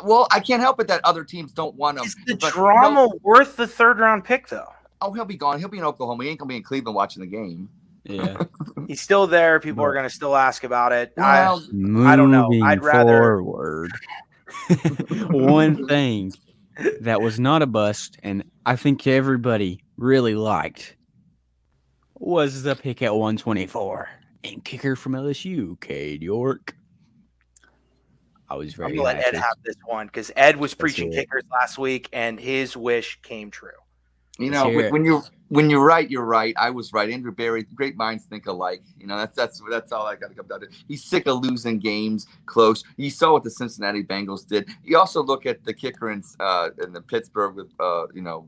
well, I can't help it that other teams don't want him. Is the drama worth the 3rd-round pick, though? Oh, he'll be gone. He'll be in Oklahoma. He ain't gonna be in Cleveland watching the game. Yeah, he's still there. People are gonna still ask about it. Well, I don't know. I'd rather forward. One thing that was not a bust, and I think everybody really liked, was the pick at 124 and kicker from LSU, Cade York. I was very. I'm gonna let Ed have this one, because Ed was preaching kickers last week, and his wish came true. When when you're right, you're right. I was right. Andrew Berry, great minds think alike. That's all I got to come down to. He's sick of losing games close. You saw what the Cincinnati Bengals did. You also look at the kicker in the Pittsburgh with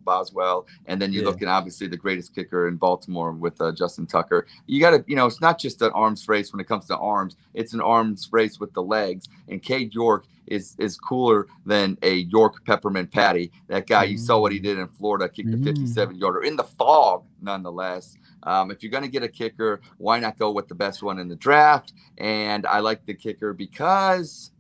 Boswell, and then you look at obviously the greatest kicker in Baltimore with Justin Tucker. You got to, it's not just an arms race when it comes to arms. It's an arms race with the legs. And Cade York is cooler than a York peppermint patty. That guy, you saw what he did in Florida, kicked a 57-yarder in the fog, nonetheless. If you're going to get a kicker, why not go with the best one in the draft? And I like the kicker because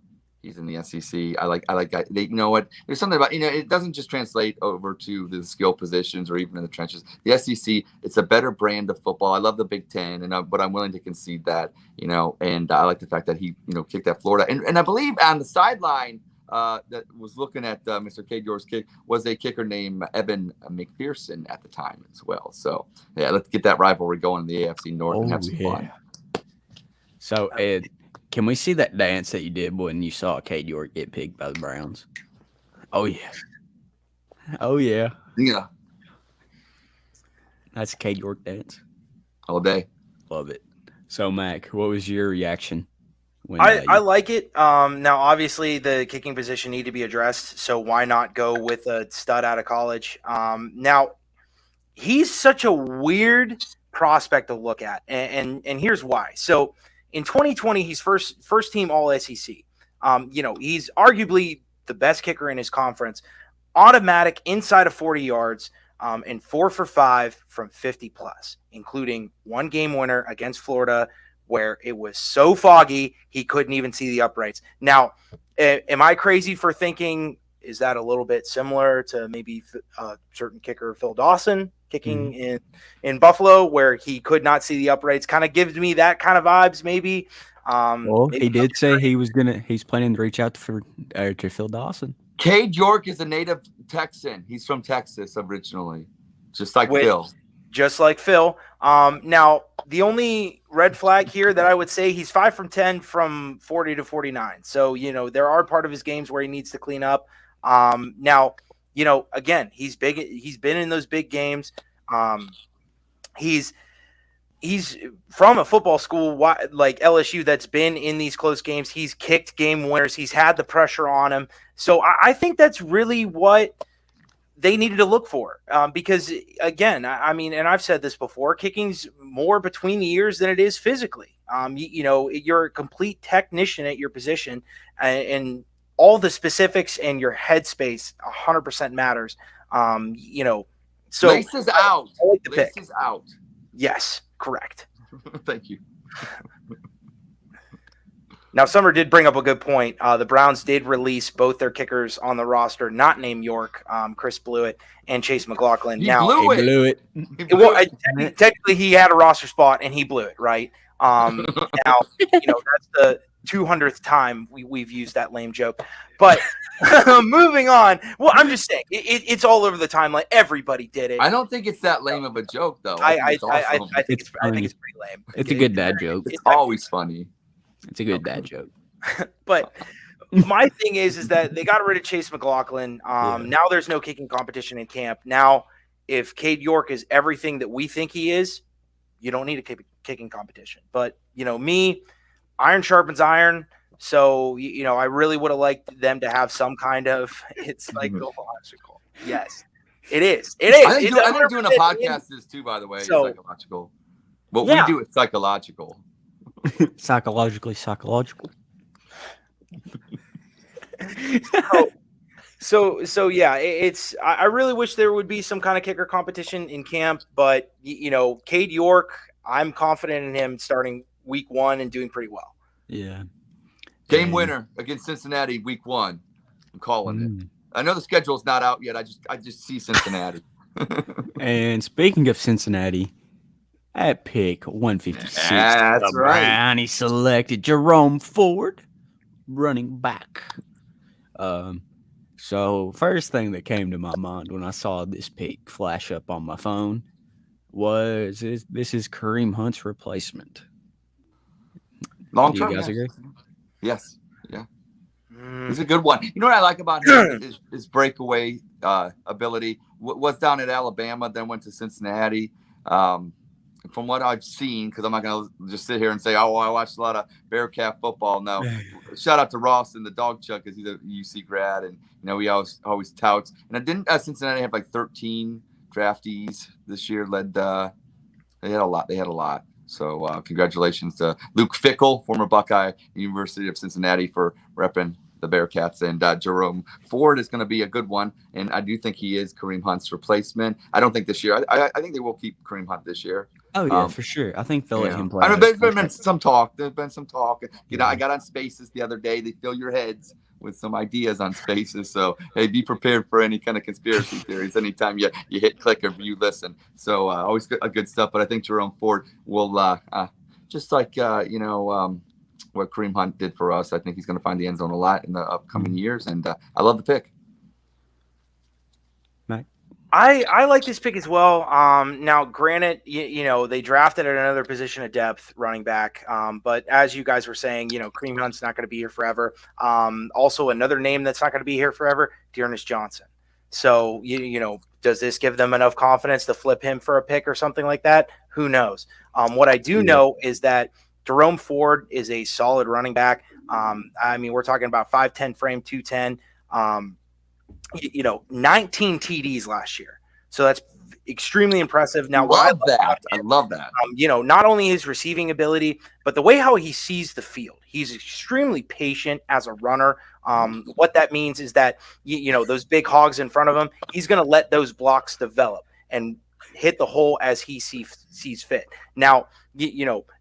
he's in the SEC. I like guys. You know what? There's something about, it doesn't just translate over to the skill positions or even in the trenches. The SEC, it's a better brand of football. I love the Big Ten, but I'm willing to concede that, and I like the fact that he, kicked at Florida. And I believe on the sideline that was looking at Mr. Cade York's kick was a kicker named Evan McPherson at the time as well. So, yeah, let's get that rivalry going in the AFC North and have some fun. So, Ed, can we see that dance that you did when you saw Cade York get picked by the Browns? Oh, yeah. Oh, yeah. Yeah. That's a Cade York dance. All day. Love it. So, Mac, what was your reaction? When, I like it. Now, obviously, the kicking position need to be addressed, so why not go with a stud out of college? Now, he's such a weird prospect to look at, and here's why. So, in 2020, he's first team All SEC. He's arguably the best kicker in his conference. Automatic inside of 40 yards, and 4 for 5 from 50 plus, including one game winner against Florida, where it was so foggy he couldn't even see the uprights. Now, am I crazy for thinking, is that a little bit similar to maybe a certain kicker, Phil Dawson, kicking in Buffalo, where he could not see the uprights? Kind of gives me that kind of vibes, maybe. He did say he's planning to reach out to Phil Dawson. Cade York is a native Texan. He's from Texas originally, just like Phil. Just like Phil. Now, the only red flag here that I would say, he's 5 from 10 from 40 to 49. So, there are part of his games where he needs to clean up. Now, again, he's big. He's been in those big games. He's from a football school like LSU that's been in these close games. He's kicked game winners. He's had the pressure on him. So I think that's really what they needed to look for, because, again, I mean, and I've said this before, kicking's more between the ears than it is physically. You're a complete technician at your position, and all the specifics and your headspace 100% matters. So Lace is out. I like the Lace pick. is out. Yes, correct. Thank you. Now, Summer did bring up a good point. The Browns did release both their kickers on the roster, not named York, Chris Blewett and Chase McLaughlin. He blew it. Technically, he had a roster spot and he blew it, right? Now, that's the 200th time we've used that lame joke. But moving on. Well, I'm just saying, it's all over the timeline. Everybody did it. I don't think it's that lame of a joke, though. I think it's pretty lame. It's a good dad joke. It's always funny. It's a good dad joke. But my thing is that they got rid of Chase McLaughlin. Now there's no kicking competition in camp. Now, if Cade York is everything that we think he is, you don't need a kicking competition. But, me, iron sharpens iron. So, I really would have liked them to have some kind of – it's psychological. Yes, it is. It is. I think doing a podcast is too, by the way, psychological. What we do is psychological. Psychological. So yeah, it's. I really wish there would be some kind of kicker competition in camp, but Cade York, I'm confident in him starting week 1 and doing pretty well. Yeah. Game winner against Cincinnati week 1. I'm calling it. I know the schedule's not out yet. I just see Cincinnati. And speaking of Cincinnati, at pick 156, that's right. Brownie selected Jerome Ford, running back. So first thing that came to my mind when I saw this pick flash up on my phone was this is Kareem Hunt's replacement. Long Do term. you guys agree? Yes. Yeah. He's a good one. You know what I like about him is his breakaway ability. Was down at Alabama, then went to Cincinnati. From what I've seen, because I'm not going to just sit here and say, oh, I watched a lot of Bearcat football. No, shout out to Ross and the dog chuck because he's a UC grad, and he always touts. And I didn't Cincinnati have like 13 draftees this year. They had a lot. So congratulations to Luke Fickell, former Buckeye, University of Cincinnati, for repping the Bearcats. And Jerome Ford is going to be a good one. And I do think he is Kareem Hunt's replacement. I don't think this year. I think they will keep Kareem Hunt this year. Oh, yeah, for sure. I think they'll let him play. I mean, there's been some talk. There's been some talk. I got on Spaces the other day. They fill your heads with some ideas on Spaces. So, hey, be prepared for any kind of conspiracy theories anytime you hit click or view listen. So, always good stuff. But I think Jerome Ford will, just like, what Kareem Hunt did for us, I think he's going to find the end zone a lot in the upcoming years. And I love the pick. I like this pick as well. Now, granted, they drafted at another position of depth, running back. But as you guys were saying, Kareem Hunt's not going to be here forever. Also, another name that's not going to be here forever, Dearness Johnson. So, does this give them enough confidence to flip him for a pick or something like that? Who knows? What I do know is that Jerome Ford is a solid running back. We're talking about 5'10 frame, 210. 19 TDs last year. So that's extremely impressive. Now, I love that. Not only his receiving ability, but the way how he sees the field. He's extremely patient as a runner. What that means is that, those big hogs in front of him, he's going to let those blocks develop and hit the hole as he sees fit. Now,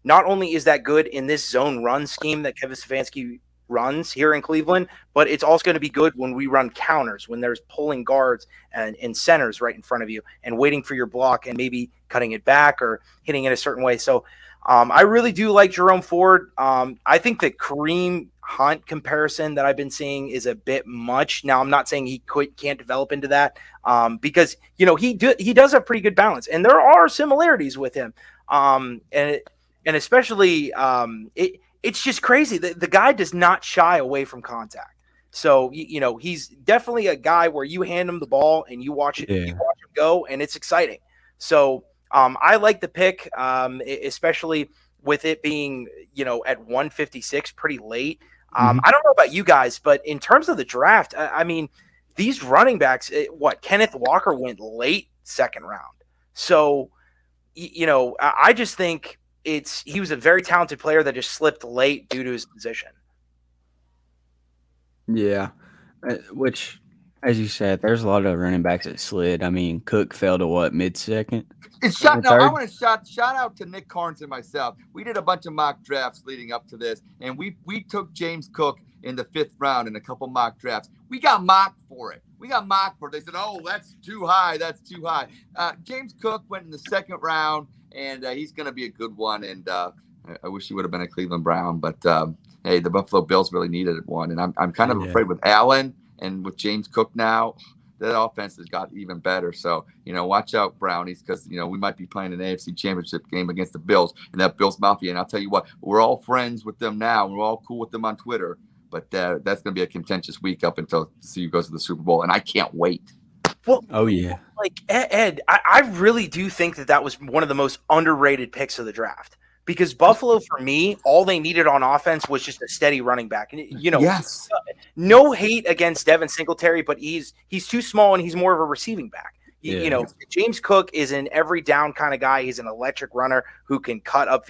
not only is that good in this zone run scheme that Kevin Stefanski runs here in Cleveland, but it's also going to be good when we run counters, when there's pulling guards and centers right in front of you and waiting for your block and maybe cutting it back or hitting it a certain way. So I really do like Jerome Ford. I think the Kareem Hunt comparison that I've been seeing is a bit much. Now, I'm not saying he can't develop into that because, he does have pretty good balance, and there are similarities with him. And especially it's just crazy. The guy does not shy away from contact. So, he's definitely a guy where you hand him the ball and you watch him go, and it's exciting. So I like the pick, especially with it being, at 156 pretty late. I don't know about you guys, but in terms of the draft, these running backs, Kenneth Walker went late second round. So, I just think he was a very talented player that just slipped late due to his position. Yeah, which, as you said, there's a lot of running backs that slid. Cook fell to mid-second? I want to shout out to Nick Carnes and myself. We did a bunch of mock drafts leading up to this, and we took James Cook in the 5th round in a couple mock drafts. We got mocked for it. They said, oh, that's too high. James Cook went in the 2nd round, and he's going to be a good one. And I wish he would have been a Cleveland Brown, but hey, the Buffalo Bills really needed one. And I'm kind of afraid with Allen and with James Cook now, that offense has got even better. So, watch out, Brownies, because, we might be playing an AFC Championship game against the Bills and that Bills Mafia. And I'll tell you what, we're all friends with them now. We're all cool with them on Twitter. But that's going to be a contentious week up until CU goes to the Super Bowl. And I can't wait. Well, oh, yeah. Like, Ed, I really do think that was one of the most underrated picks of the draft. Because Buffalo, for me, all they needed on offense was just a steady running back. And, yes. No hate against Devin Singletary, but he's too small and he's more of a receiving back. Yeah. James Cook is an every down kind of guy. He's an electric runner who can cut up.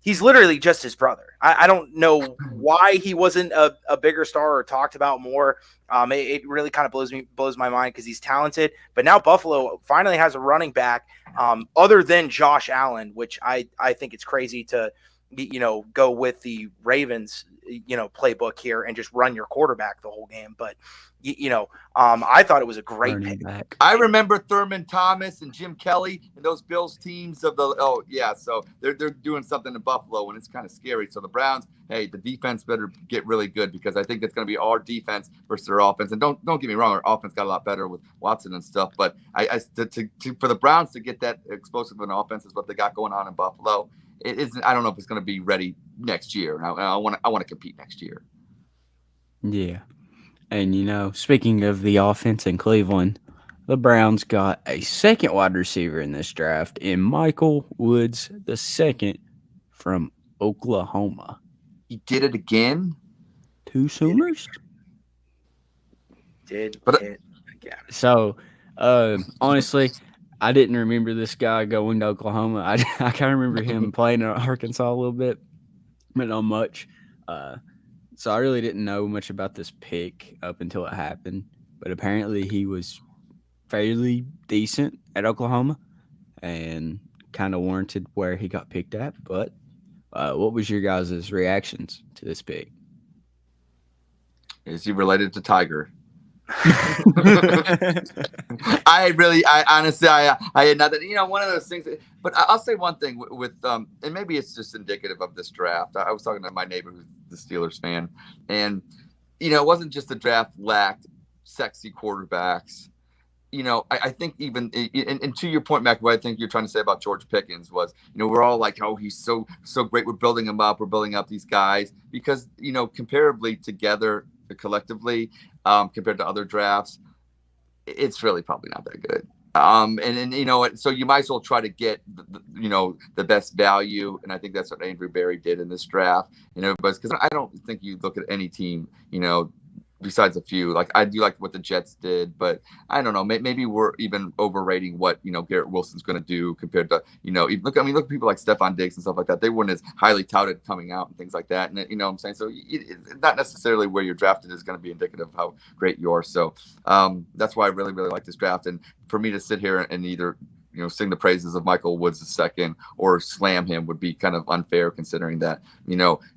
He's literally just his brother. I don't know why he wasn't a bigger star or talked about more. It really kind of blows my mind because he's talented. But now Buffalo finally has a running back other than Josh Allen, which I think it's crazy to go with the Ravens playbook here and just run your quarterback the whole game. But I thought it was a great pick. I remember Thurman Thomas and Jim Kelly and those Bills teams of so they're doing something in Buffalo and it's kind of scary. So the Browns, hey, the defense better get really good because I think it's going to be our defense versus their offense. And don't get me wrong, our offense got a lot better with Watson and stuff. But for the Browns to get that explosive an offense is what they got going on in Buffalo. It isn't. I don't know if it's going to be ready next year. I want to compete next year. Yeah. And, speaking of the offense in Cleveland, the Browns got a second wide receiver in this draft in Michael Woods the second from Oklahoma. He did it again. 2 Sooners? Did But- it again. So, honestly, I didn't remember this guy going to Oklahoma. I kind of remember him playing at Arkansas a little bit, but not much. So I really didn't know much about this pick up until it happened. But apparently he was fairly decent at Oklahoma and kind of warranted where he got picked at. But what was your guys' reactions to this pick? Is he related to Tiger? I honestly, I had nothing. One of those things. But I'll say one thing with and maybe it's just indicative of this draft. I was talking to my neighbor who's the Steelers fan, and it wasn't just the draft lacked sexy quarterbacks. I think even and to your point, Mac, what I think you're trying to say about George Pickens was, we're all like, oh, he's so great. We're building him up. We're building up these guys because comparably together, collectively, compared to other drafts, it's really probably not that good. And so you might as well try to get the best value, and I think that's what Andrew Berry did in this draft. Because I don't think you look at any team, besides a few. Like I do like what the Jets did, but I don't know. Maybe we're even overrating what Garrett Wilson's going to do compared to look at people like Stephon Diggs and stuff like that. They weren't as highly touted coming out and things like that. And what I'm saying, so it's not necessarily where you're drafted is going to be indicative of how great you are. So that's why I really really like this draft. And for me to sit here and either sing the praises of Michael Woods II or slam him would be kind of unfair considering that,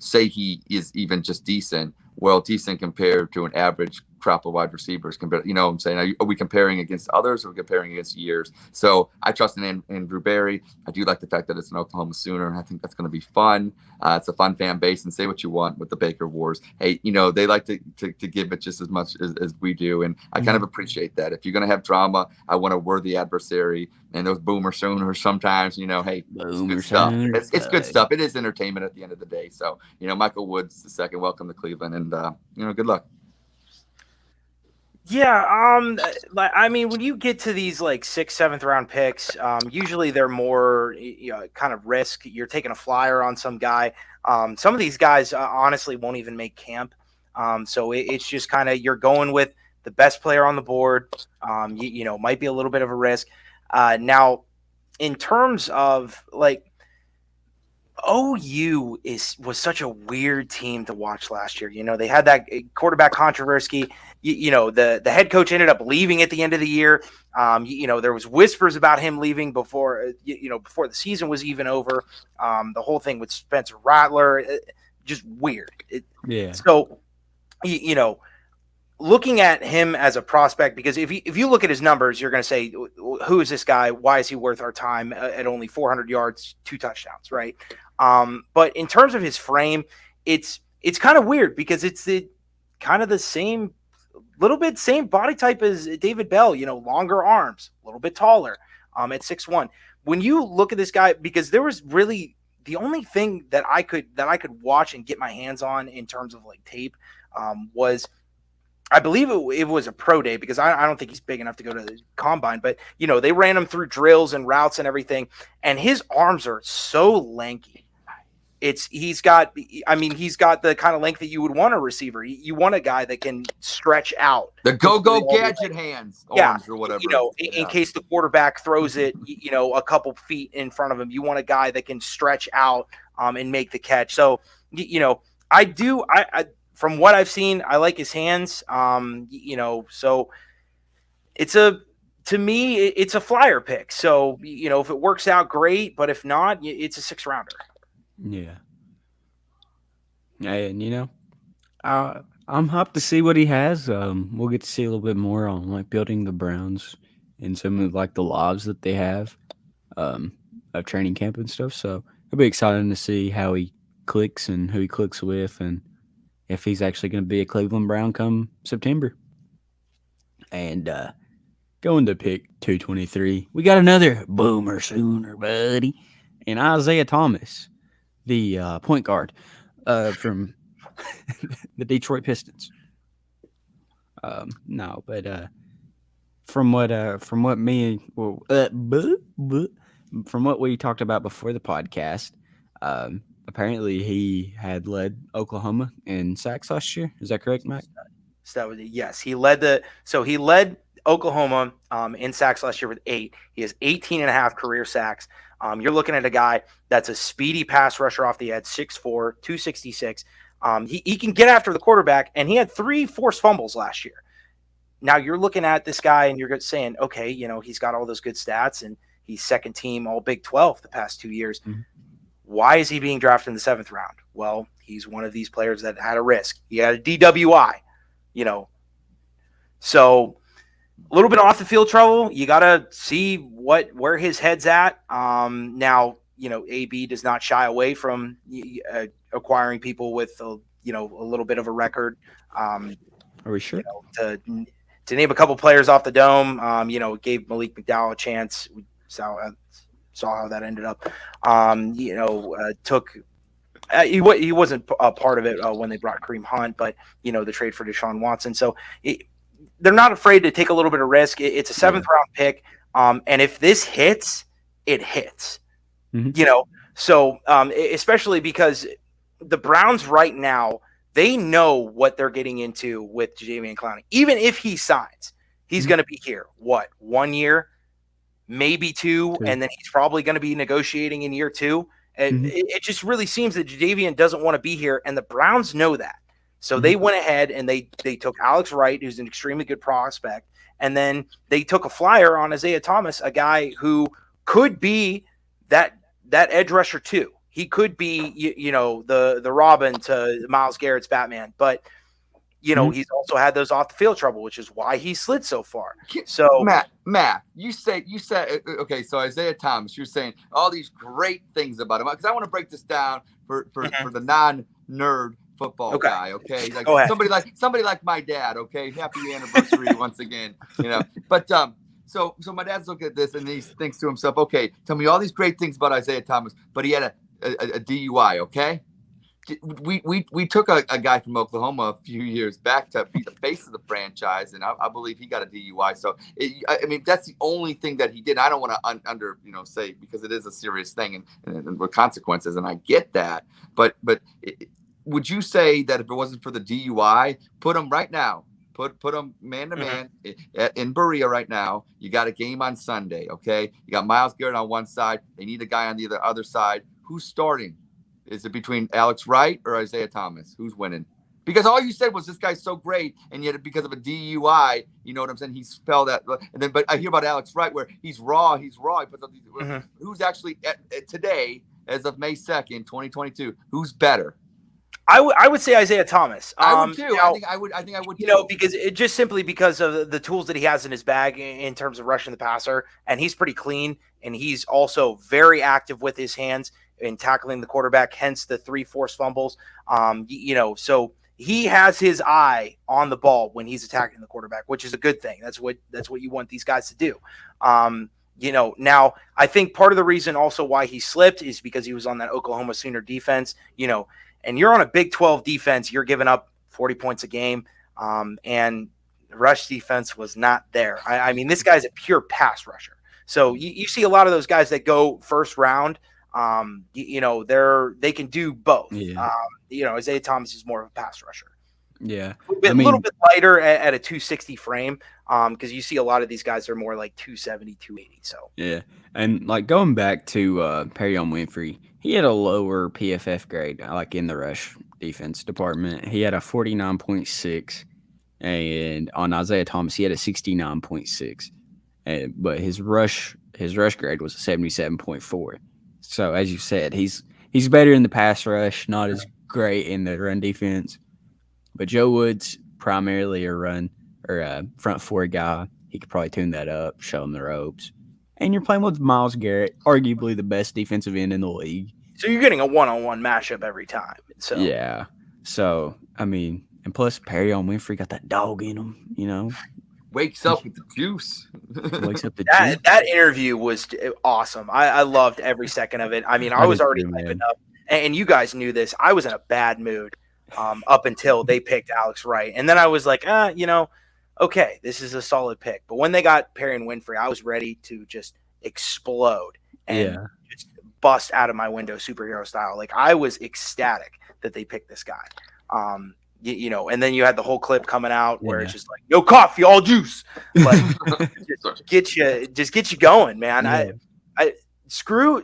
say he is even just decent. Well, decent compared to an average crop of wide receivers. Compared, what I'm saying? Are we comparing against others or are we comparing against years? So I trust in Andrew Berry. I do like the fact that it's an Oklahoma Sooner, and I think that's going to be fun. It's a fun fan base, and say what you want with the Baker Wars. Hey, they like to give it just as much as we do, and I kind of appreciate that. If you're going to have drama, I want a worthy adversary. And those Boomer Sooners sometimes, hey, it's good stuff. It's good stuff. It is entertainment at the end of the day. So, Michael Woods II, welcome to Cleveland, and good luck. Yeah, when you get to these like 6th, 7th round picks, usually they're more kind of risk. You're taking a flyer on some guy. Some of these guys honestly won't even make camp. So it's just kind of you're going with the best player on the board. Might be a little bit of a risk. Now, in terms of like OU was such a weird team to watch last year. They had that quarterback controversy. The head coach ended up leaving at the end of the year. There was whispers about him leaving before the season was even over. The whole thing with Spencer Rattler, just weird. So, looking at him as a prospect, because if you look at his numbers, you're going to say, who is this guy? Why is he worth our time at only 400 yards, 2 touchdowns, right? But in terms of his frame, it's kind of weird because it's the same body type as David Bell, longer arms, a little bit taller, at 6'1". When you look at this guy, because there was really the only thing that I could watch and get my hands on in terms of like tape was, I believe it was a pro day, because I don't think he's big enough to go to the combine, but they ran him through drills and routes and everything, and his arms are so lanky. He's got the kind of length that you would want a receiver. You want a guy that can stretch out. The go gadget hands, arms or whatever. In case the quarterback throws it, a couple feet in front of him, you want a guy that can stretch out and make the catch. So, I from what I've seen, I like his hands. So to me, it's a flyer pick. So, if it works out, great. But if not, it's a 6th rounder. Yeah. And, I'm hyped to see what he has. We'll get to see a little bit more on like building the Browns and some of like the lives that they have of training camp and stuff. So it'll be exciting to see how he clicks and who he clicks with, and if he's actually going to be a Cleveland Brown come September. And going to pick 223, we got another Boomer Sooner, buddy, and Isaiah Thomas, the point guard from the Detroit Pistons. No, but from what me well, from what we talked about before the podcast, apparently he had led Oklahoma in sacks last year. Is that correct, Mike? So that was yes. He led Oklahoma in sacks last year with 8. He has 18 and a half career sacks. You're looking at a guy that's a speedy pass rusher off the edge, 6'4", 266. He can get after the quarterback, and he had 3 forced fumbles last year. Now you're looking at this guy and you're saying, okay, he's got all those good stats and he's second team all Big 12 the past 2 years. Mm-hmm. Why is he being drafted in the 7th round? Well, he's one of these players that had a risk. He had a DWI, So a little bit off the field trouble. You got to see where his head's at. Now, AB does not shy away from acquiring people with a little bit of a record. Are we sure? To name a couple players off the dome, gave Malik McDowell a chance. We saw how that ended up. He wasn't a part of it when they brought Kareem Hunt, but the trade for Deshaun Watson. So they're not afraid to take a little bit of risk. It's a 7th round pick, and if this hits, it hits. Mm-hmm. So especially because the Browns right now, they know what they're getting into with Jadeveon Clowney. Even if he signs, he's going to be here, 1 year, maybe 2, and then he's probably going to be negotiating in year 2. And it just really seems that Jadeveon doesn't want to be here, and the Browns know that. So they went ahead and they took Alex Wright, who's an extremely good prospect, and then they took a flyer on Isaiah Thomas, a guy who could be that edge rusher too. He could be, the Robin to Myles Garrett's Batman, but he's also had those off the field trouble, which is why he slid so far. So Matt, you said okay. So Isaiah Thomas, you're saying all these great things about him because I want to break this down for the non-nerd football guy. Okay, like somebody like my dad. Okay, happy anniversary once again. But so my dad's looking at this and he thinks to himself, okay, tell me all these great things about Isaiah Thomas, but he had a DUI, okay? We took a guy from Oklahoma a few years back to be the face of the franchise, and I believe he got a DUI. So, that's the only thing that he did. I don't want to say because it is a serious thing and with consequences, and I get that. But would you say that if it wasn't for the DUI, put him right now, put him man-to-man in Berea right now. You got a game on Sunday, okay? You got Myles Garrett on one side. They need a guy on the other side. Who's starting? Is it between Alex Wright or Isaiah Thomas? Who's winning? Because all you said was this guy's so great, and yet because of a DUI, you know what I'm saying? He spelled that. And then, but I hear about Alex Wright where he's raw. He puts up these, who's actually today, as of May 2nd, 2022, who's better? I would say Isaiah Thomas. I would too. I think I would. Because it just simply because of the tools that he has in his bag in terms of rushing the passer, and he's pretty clean, and he's also very active with his hands in tackling the quarterback. Hence the 3 forced fumbles. So he has his eye on the ball when he's attacking the quarterback, which is a good thing. That's what you want these guys to do. Now I think part of the reason also why he slipped is because he was on that Oklahoma Sooner defense. And you're on a Big 12 defense, you're giving up 40 points a game, and the rush defense was not there. I mean, this guy's a pure pass rusher. So you see a lot of those guys that go first round, they can do both. Yeah. Isaiah Thomas is more of a pass rusher. Yeah. A little bit lighter at a 260 frame, because you see a lot of these guys are more like 270, 280. So yeah. And like going back to Perrion Winfrey, he had a lower PFF grade, like in the rush defense department. He had a 49.6, and on Isaiah Thomas, he had a 69.6. But his rush grade was a 77.4. So as you said, he's better in the pass rush, not as great in the run defense. But Joe Woods, primarily a run or a front four guy, he could probably tune that up, show him the ropes. And you're playing with Myles Garrett, arguably the best defensive end in the league. So you're getting a one-on-one matchup every time. So yeah. So, and plus Perrion Winfrey got that dog in him, Wakes up with the juice. That interview was awesome. I loved every second of it. I was already hyping up. And you guys knew this. I was in a bad mood up until they picked Alex Wright. And then I was like, okay, this is a solid pick. But when they got Perry and Winfrey, I was ready to just explode and Yeah. just bust out of my window superhero style. Like, I was ecstatic that they picked this guy. You know, and then you had the whole clip coming out where it's just like, no coffee, all juice. Like, just get you going, man. Yeah. I screw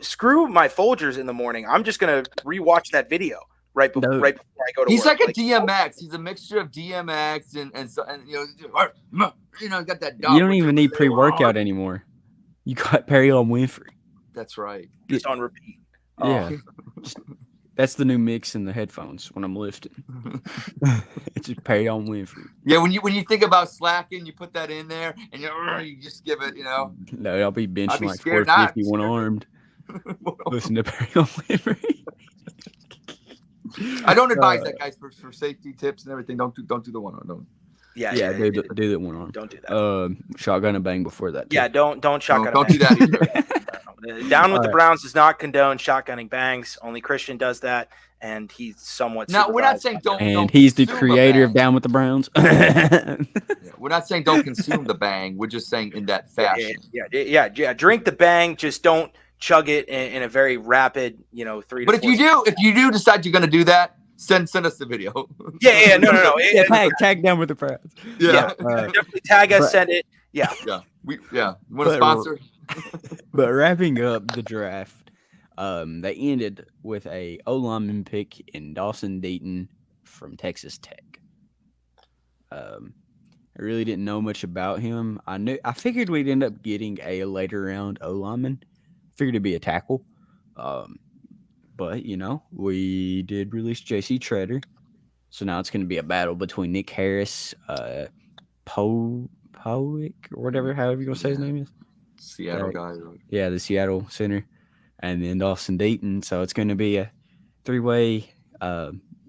my Folgers in the morning. I'm just gonna rewatch that video right before I go to He's work. like a DMX. He's a mixture of DMX and got that. You don't even need pre-workout anymore. You got Perry on Winfrey. That's right. Just on repeat. Yeah. That's the new mix in the headphones when I'm lifting. It's just Perry on Winfrey. Yeah, when you think about slacking, you put that in there and you just give it, No, I'll be benching be like scared 450 not. one armed. Listen to Perry on Winfrey. I don't advise that, guys, for safety tips and everything. Don't do the one on. Don't. Yeah, do that one arm. Don't do that. Shotgun and bang before that. Yeah, don't shotgun. Don't do that either. Down with the Browns does not condone shotgunning bangs. Only Christian does that, and he's somewhat. Now we're not saying don't. And don't he's the consume creator a of Down with the Browns. We're not saying don't consume the bang. We're just saying in that fashion. Yeah. Drink the bang. Just don't chug it in a very rapid, 3 to 4. But if you do decide you're going to do that, send us the video. Yeah. No. Tag Down with the Browns. Yeah. Definitely tag us. Send it. Yeah. You want to sponsor? But wrapping up the draft, they ended with a O-lineman pick in Dawson Deaton from Texas Tech. I really didn't know much about him. I figured we'd end up getting a later round O-lineman. Figured it'd be a tackle. But we did release JC Treader. So now it's going to be a battle between Nick Harris, Powick, or whatever, however you're going to say his name is. Seattle guy. Yeah, the Seattle center. And then Dawson Deaton. So it's going to be a 3-way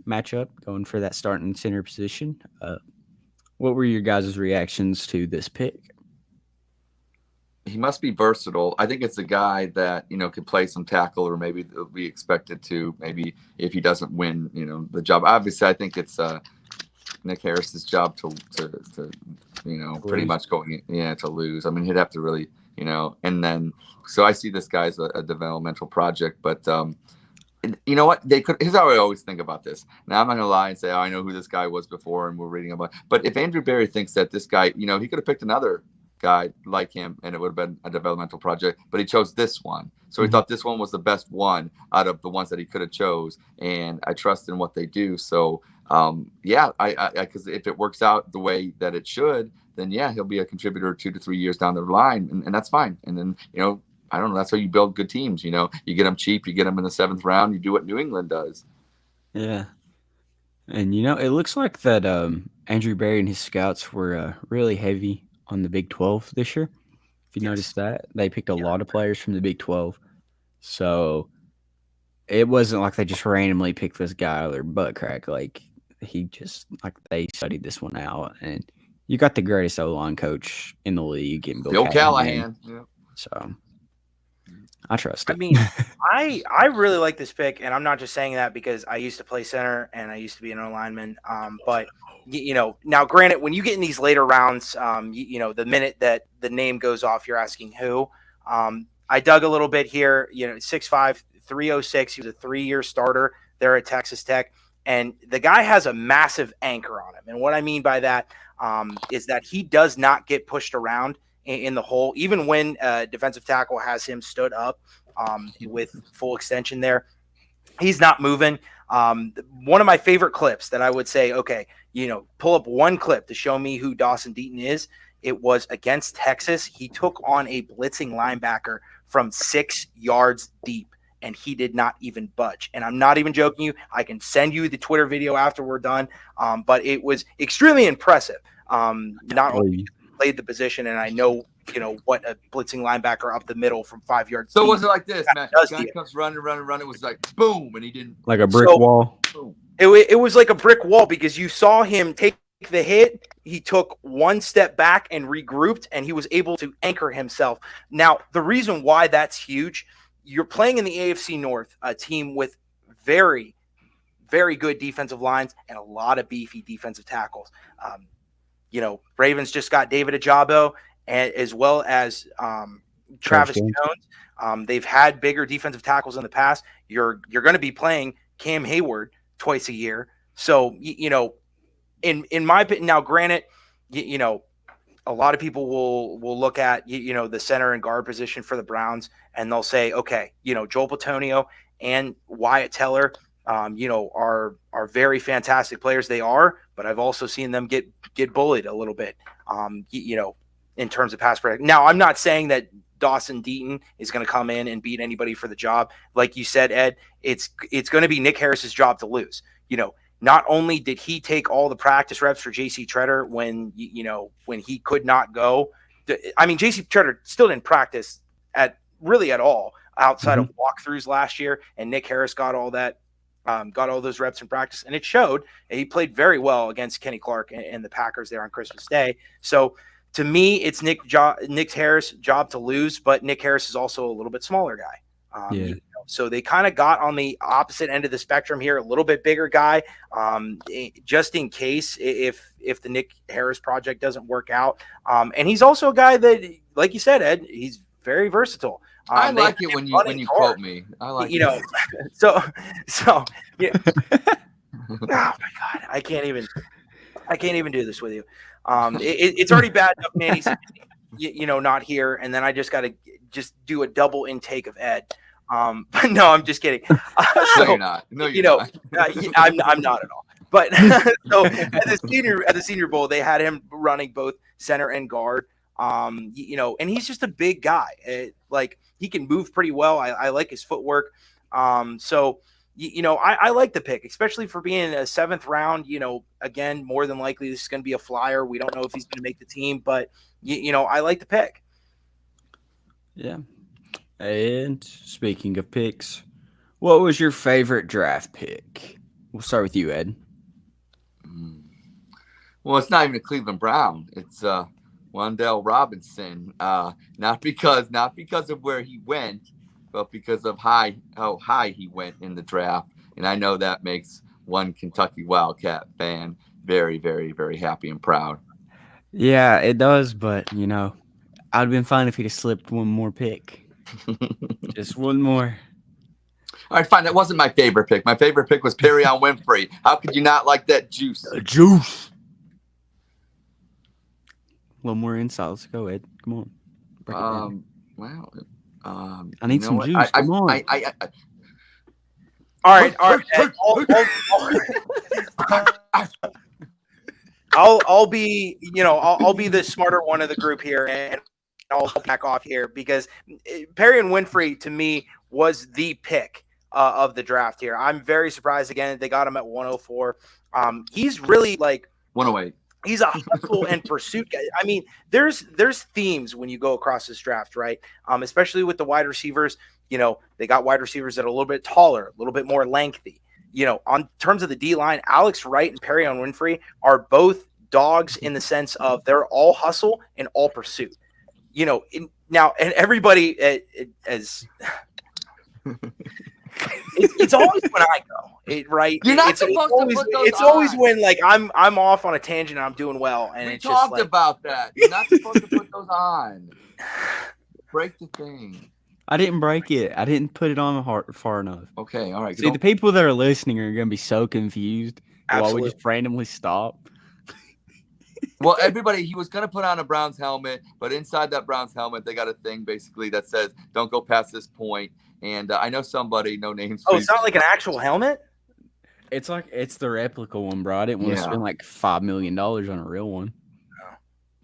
matchup going for that starting center position. What were your guys' reactions to this pick? He must be versatile. I think it's a guy that, could play some tackle, or maybe be expected to, maybe if he doesn't win, the job. Obviously, I think it's Nick Harris's job to pretty much going to lose. I mean, he'd have to really, and then, so I see this guy as a developmental project, but you know what? Here's how I always think about this. Now, I'm not going to lie and say, I know who this guy was before and we're reading about, but if Andrew Berry thinks that this guy, he could have picked another guy like him and it would have been a developmental project, but he chose this one. So he thought this one was the best one out of the ones that he could have chose. And I trust in what they do. So because if it works out the way that it should, then he'll be a contributor 2 to 3 years down the line. And that's fine. And then, I don't know. That's how you build good teams. You get them cheap, you get them in the 7th round, you do what New England does. Yeah. And, it looks like that Andrew Berry and his scouts were really heavy on the Big 12 this year. If you noticed that, they picked a lot of players from the Big 12. So it wasn't like they just randomly picked this guy out of their butt crack. Like, they studied this one out. And you got the greatest O-line coach in the league in Bill Callahan. Yeah. So I trust it. I mean, I really like this pick, and I'm not just saying that because I used to play center and I used to be an O-lineman. But now granted, when you get in these later rounds, the minute that the name goes off, you're asking who. I dug a little bit here. 6'5", 306. He was a 3-year starter there at Texas Tech, and the guy has a massive anchor on him. And what I mean by that is that he does not get pushed around in the hole, even when defensive tackle has him stood up with full extension there. He's not moving. One of my favorite clips that I would say, okay, pull up one clip to show me who Dawson Deaton is. It was against Texas. He took on a blitzing linebacker from 6 yards deep, and he did not even budge. And I'm not even joking you. I can send you the Twitter video after we're done. But it was extremely impressive. Not only played the position, and I know what a blitzing linebacker up the middle from 5 yards. So deep, was it like this, man? Guy comes running. It was like boom, and he didn't like a brick wall. Boom. It was like a brick wall because you saw him take the hit. He took one step back and regrouped, and he was able to anchor himself. Now, the reason why that's huge, you're playing in the AFC North, a team with very, very good defensive lines and a lot of beefy defensive tackles. Ravens just got David Ajabo, and as well as Travis Jones. Jones. They've had bigger defensive tackles in the past. You're going to be playing Cam Hayward twice a year. So, in my opinion, now granted, a lot of people will look at, the center and guard position for the Browns, and they'll say, okay, Joel Bitonio and Wyatt Teller, are very fantastic players. They are, but I've also seen them get bullied a little bit, in terms of pass protection. Now, I'm not saying that Dawson Deaton is going to come in and beat anybody for the job. Like you said, Ed, it's going to be Nick Harris's job to lose. Not only did he take all the practice reps for J.C. Tretter when he could not go. I mean, J.C. Tretter still didn't practice at all outside of walkthroughs last year, and Nick Harris got all that, got all those reps in practice, and it showed. He played very well against Kenny Clark and the Packers there on Christmas Day. So to me, it's Nick Harris' job to lose, but Nick Harris is also a little bit smaller guy. So they kind of got on the opposite end of the spectrum here, a little bit bigger guy, just in case if the Nick Harris project doesn't work out. And he's also a guy that, like you said, Ed, he's very versatile. I like it when you quote me. I like it. So yeah. Oh my God, I can't even do this with you. It's already bad enough Manny's not here, and then I just got to do a double intake of Ed. But no, I'm just kidding. No, you're not. No, you're not. I'm not at all. But so at the Senior Bowl, they had him running both center and guard. And he's just a big guy. Like, he can move pretty well. I like his footwork. So I like the pick, especially for being a 7th round. Again, more than likely this is going to be a flyer. We don't know if he's going to make the team, but I like the pick. Yeah. And speaking of picks, what was your favorite draft pick? We'll start with you, Ed. Well, it's not even a Cleveland Brown. It's Wan'Dale Robinson. Not because of where he went, but because of how high he went in the draft. And I know that makes one Kentucky Wildcat fan very, very, very happy and proud. Yeah, it does. But, I'd have been fine if he'd have slipped one more pick. Just one more. All right, fine. That wasn't my favorite pick. My favorite pick was Perion Winfrey. How could you not like that juice? Juice. A little more insight. Let's go, Ed. Come on. Break it down. Well, I need some juice. Come on. All right. Ed, I'll be the smarter one of the group here, and I'll back off here because Perion Winfrey to me was the pick of the draft here. I'm very surprised again they got him at 104. He's really like 108. He's a hustle and pursuit guy. I mean, there's themes when you go across this draft, right? Especially with the wide receivers. They got wide receivers that are a little bit taller, a little bit more lengthy. On terms of the D line, Alex Wright and Perion Winfrey are both dogs in the sense of they're all hustle and all pursuit. Now, and everybody as it's always when I go, right? You're not supposed to put those It's always when like I'm off on a tangent and I'm doing well, and we it's talked just like, about that. You're not supposed to put those on. Break the thing. I didn't break it. I didn't put it on far enough. Okay, all right. See, the people that are listening are going to be so confused while we just randomly stop. Well, everybody, he was going to put on a Browns helmet, but inside that Browns helmet, they got a thing basically that says, don't go past this point. And I know somebody, no names. Oh, it's not like an actual helmet? It's the replica one, bro. I didn't want to spend like $5 million on a real one.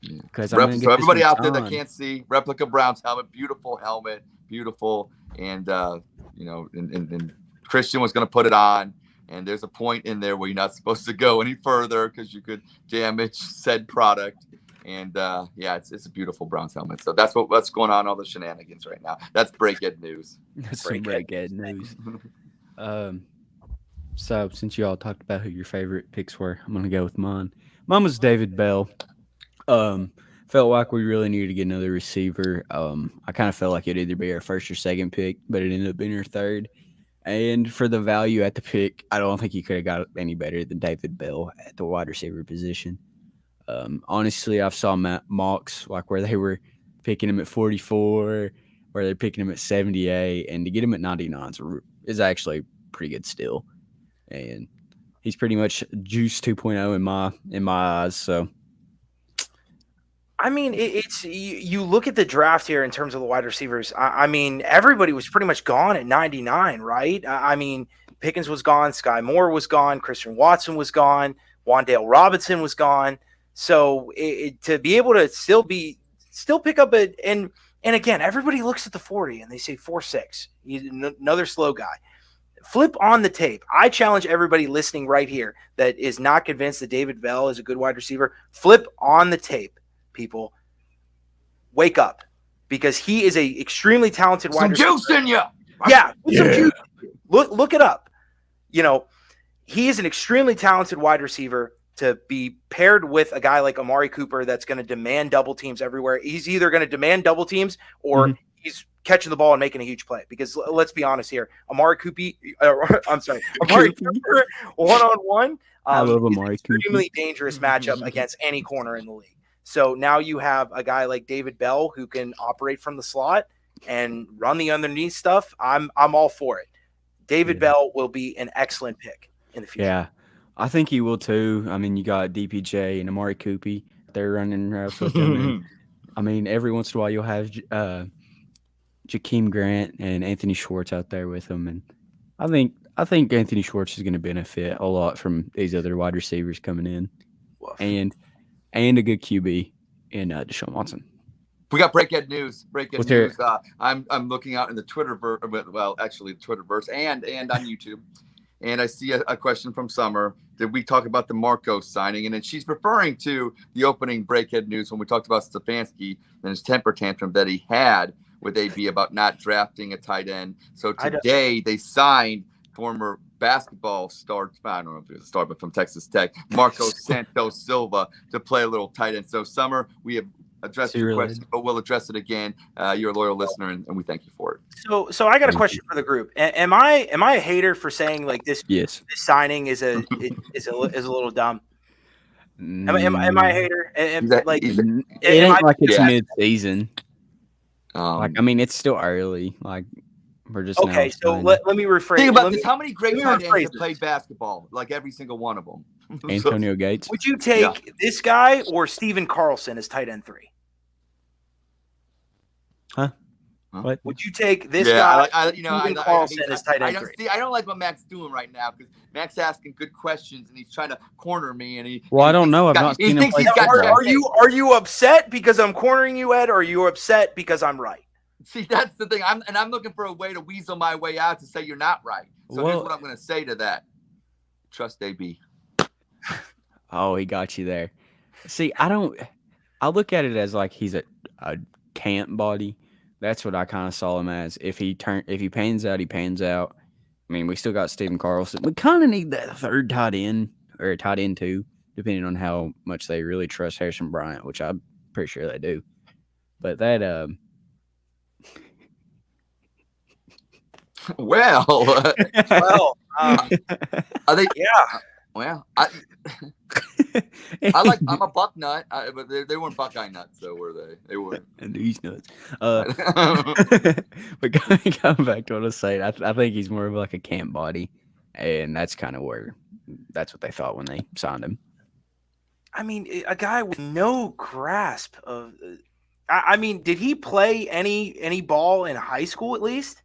Because so everybody out there that can't see, replica Browns helmet, beautiful helmet, beautiful. And, and Christian was going to put it on. And there's a point in there where you're not supposed to go any further because you could damage said product. And it's a beautiful Browns helmet. So that's what's going on, all the shenanigans right now. That's Breakhead news. That's some Breakhead news. So since you all talked about who your favorite picks were, I'm gonna go with mine. Mine was David Bell. Felt like we really needed to get another receiver. I kind of felt like it'd either be our first or second pick, but it ended up being our third. And for the value at the pick, I don't think you could have got any better than David Bell at the wide receiver position. Honestly, I've saw mocks like where they were picking him at 44, where they're picking him at 78, and to get him at 99 is actually pretty good still. And he's pretty much Juice 2.0 in my eyes. So, I mean, it's you look at the draft here in terms of the wide receivers. I mean, everybody was pretty much gone at 99, right? I mean, Pickens was gone, Sky Moore was gone, Christian Watson was gone, Wan'Dale Robinson was gone. So to be able to still pick up and again, everybody looks at the 40 and they say 4.6. He's another slow guy. Flip on the tape. I challenge everybody listening right here that is not convinced that David Bell is a good wide receiver. Flip on the tape, people. Wake up, because he is a extremely talented wide receiver. Some juice in you. Yeah, some juice. Look it up. You know, he is an extremely talented wide receiver to be paired with a guy like Amari Cooper that's going to demand double teams everywhere. He's either going to demand double teams or he's catching the ball and making a huge play. Because let's be honest here, Amari Cooper one-on-one. I love Amari Cooper. Extremely dangerous matchup against any corner in the league. So now you have a guy like David Bell who can operate from the slot and run the underneath stuff. I'm all for it. David Bell will be an excellent pick in the future. Yeah, I think he will too. I mean, you got DPJ and Amari Cooper. They're running routes with him. I mean, every once in a while you'll have Jakeem Grant and Anthony Schwartz out there with him, and I think Anthony Schwartz is going to benefit a lot from these other wide receivers coming in, and a good QB in Deshaun Watson. We got breakhead news. News. I'm looking out in the Twitterverse, well, actually the Twitterverse and on YouTube, and I see a question from Summer. Did we talk about the Marcos signing? And then she's referring to the opening breakhead news when we talked about Stefanski and his temper tantrum that he had with AB about not drafting a tight end. So today they signed former basketball star, I don't know if it's a star, but from Texas Tech, Marcos Santos Silva, to play a little tight end. So Summer, we have addressed your question, but we'll address it again. You're a loyal listener, and we thank you for it. So I got a question for the group. Am I a hater for saying like this? Yes. This signing is a little dumb. Am I a hater? It ain't like it's mid-season. I mean, it's still early. Like, we're just okay. So let me rephrase. Think about this: how many great tight ends have played basketball? Like every single one of them. Antonio Gates. Would you take this guy or Steven Carlson as tight end 3? Huh? What? Would you take this guy? Carlson as tight end 3? I don't like what Mac's doing right now because Mac's asking good questions and he's trying to corner me. I don't know. I've not seen him play football. Are you upset because I'm cornering you, Ed, or are you upset because I'm right? See, that's the thing. I'm looking for a way to weasel my way out to say you're not right. So here's what I'm going to say to that. Trust AB. Oh, he got you there. See, I look at it as like he's a camp body. That's what I kind of saw him as. If he pans out, he pans out. I mean, we still got Steven Carlson. We kind of need that third tight end or a tight end too, depending on how much they really trust Harrison Bryant, which I'm pretty sure they do. But that I think Well, I'm a Buck nut, but they weren't Buckeye nuts, though, were they? They were. And these nuts. But going back to what I was saying, I think he's more of like a camp body, and that's kind of that's what they thought when they signed him. I mean, a guy with no grasp of. I mean, did he play any ball in high school at least?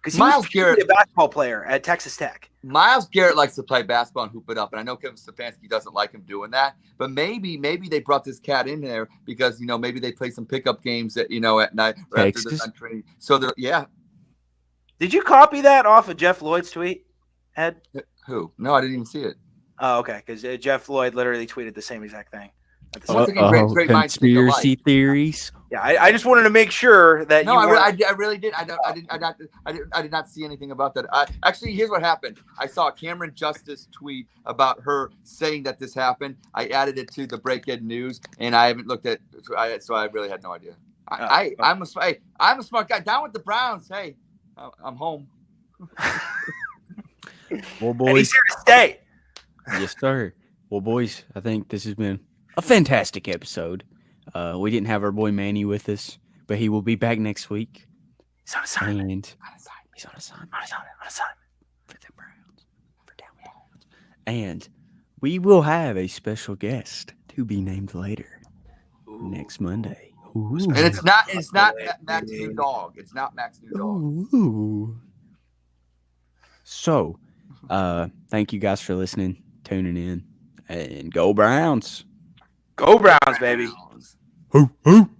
Because he was a basketball player at Texas Tech. Myles Garrett likes to play basketball and hoop it up, and I know Kevin Stefanski doesn't like him doing that. But maybe they brought this cat in there because maybe they play some pickup games at at night or after the country. So Did you copy that off of Jeff Lloyd's tweet, Ed? Who? No, I didn't even see it. Oh, okay. Because Jeff Lloyd literally tweeted the same exact thing. Great conspiracy theories. Yeah, I just wanted to make sure that I really did. I did not see anything about that. Actually, here's what happened. I saw a Cameron Justice tweet about her saying that this happened. I added it to the Breakhead News, and I haven't looked at. So I really had no idea. I'm a smart guy. Down with the Browns. Hey, I'm home. Well, boys, and he's here to stay. Yes, sir. Well, boys, I think this has been a fantastic episode. We didn't have our boy Manny with us, but he will be back next week. He's on assignment. And he's on assignment for the Browns. For down Browns. And we will have a special guest to be named later next Monday. Ooh. And it's not Mac's new dog. It's not Mac's new dog. Ooh. So, thank you guys for listening, tuning in, and go Browns. Go Browns, baby. Hoo, hoo.